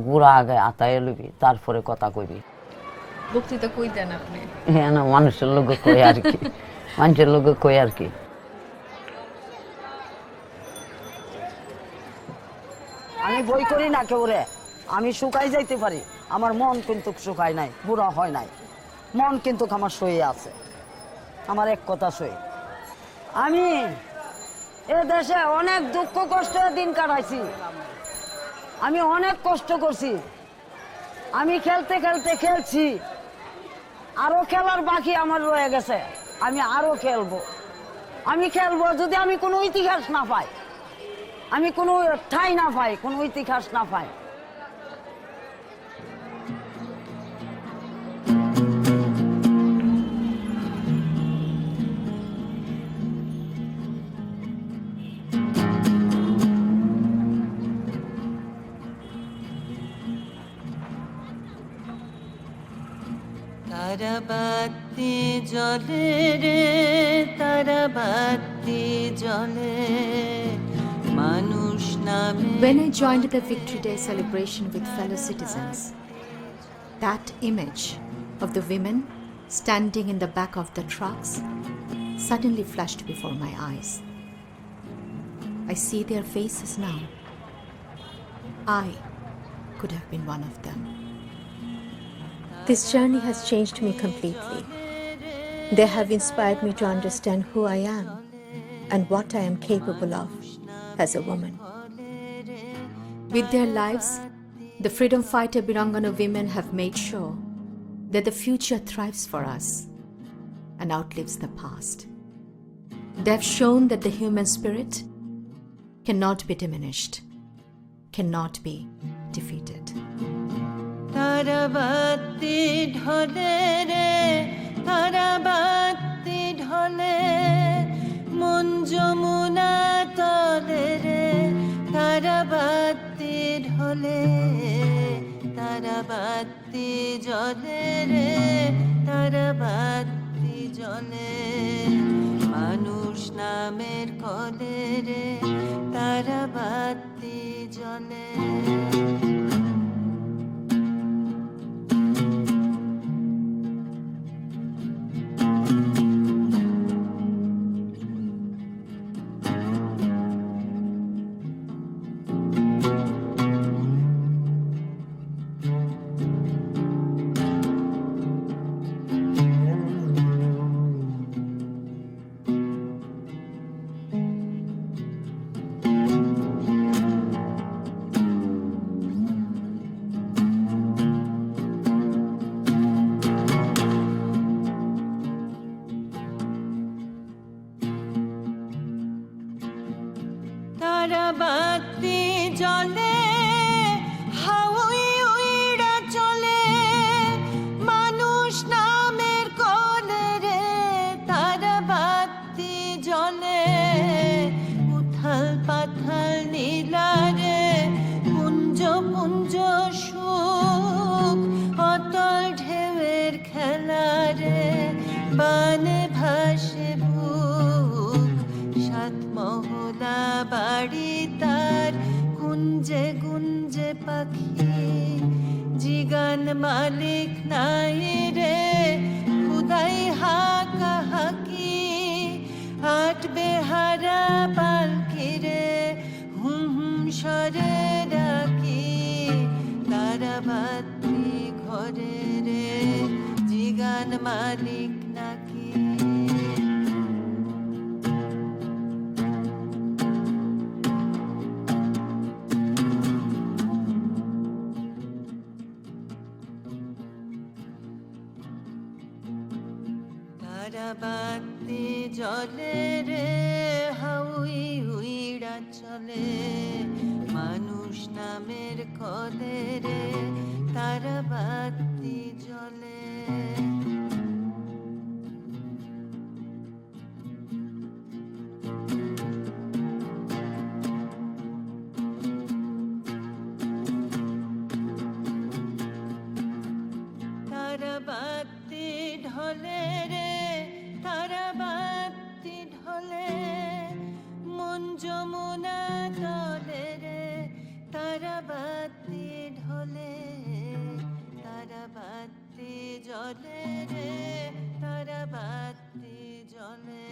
বুড়া আগে আতায় লইবি, তারপরে কথা কইবি। বক্তৃতা কই দেন আপনি? হ্যাঁ না, মানুষের লোকে কই আর কি, মানুষের লোকে কই আর কি। আমি বই করি না কেউ রে, আমি শুকাই যাইতে পারি, আমার মন কিন্তু শুকায় নাই, বুড়া হয় নাই, মন কিন্তু আমার সয়ে আছে, আমার এক কথা সয়ে। আমি এ দেশে অনেক দুঃখ কষ্টের দিন কাটাইছি, আমি অনেক কষ্ট করছি, আমি খেলতে খেলতে খেলছি, আরো খেলার বাকি আমার রয়ে গেছে, আমি আরো খেলবো, আমি খেলবো যদি আমি কোনো ইতিহাস না পাই, আমি কোনো ঠাই না পাই, কোনো ইতিহাস না পাই। তারাবাতি জলে রে তারাবাতি জলে মানুষ নামে When I joined the Victory Day celebration with fellow citizens, that image of the women standing in the back of the trucks suddenly flashed before my eyes. I see their faces now. I could have been one of them. This journey has changed me completely. They have inspired me to understand who I am and what I am capable of as a woman. With their lives, the freedom fighter Birangana women have made sure that the future thrives for us and outlives the past. They have shown that the human spirit cannot be diminished, cannot be defeated. তারাবাতি ঢলে রে তারাবাতি ঢলে মন যমুনা তলে রে তারাবাতি ঢলে তারাবাতি জলে রে তারাবাতি জলে মানুষ নামের কলে রে তারাবাতি জলে তারাবাতি জলে হাউই উইড়া চলে মানুষ নামের কলে রে তারাবাতি জলে উথাল পাথাল নীলা রে পুঞ্জ পুঞ্জ সুখ অতল ঢেউয়ের খেলা রে বানে ভাসে বুক সাত মহলা বাড়ি তার গুঞ্জে গুঞ্জে পাখি জিগান মালিক নাই রে খুদাই হাকা হাকি আট বেহারা পালকি রে হুম হুম সরে ডাকি তারাবাতি ঘরে রে জিগান মালিক নাকি তারাবাতি জলে রে হাউই উইড়া চলে মানুষ নামের কলে রে তারাবাতি জলে তারাবাতি ঢলে রে তারাবাতি ঢলে মন যমুনা তলে রে তারাবাতি ঢলে তারাবাতি জলে রে তারাবাতি জলে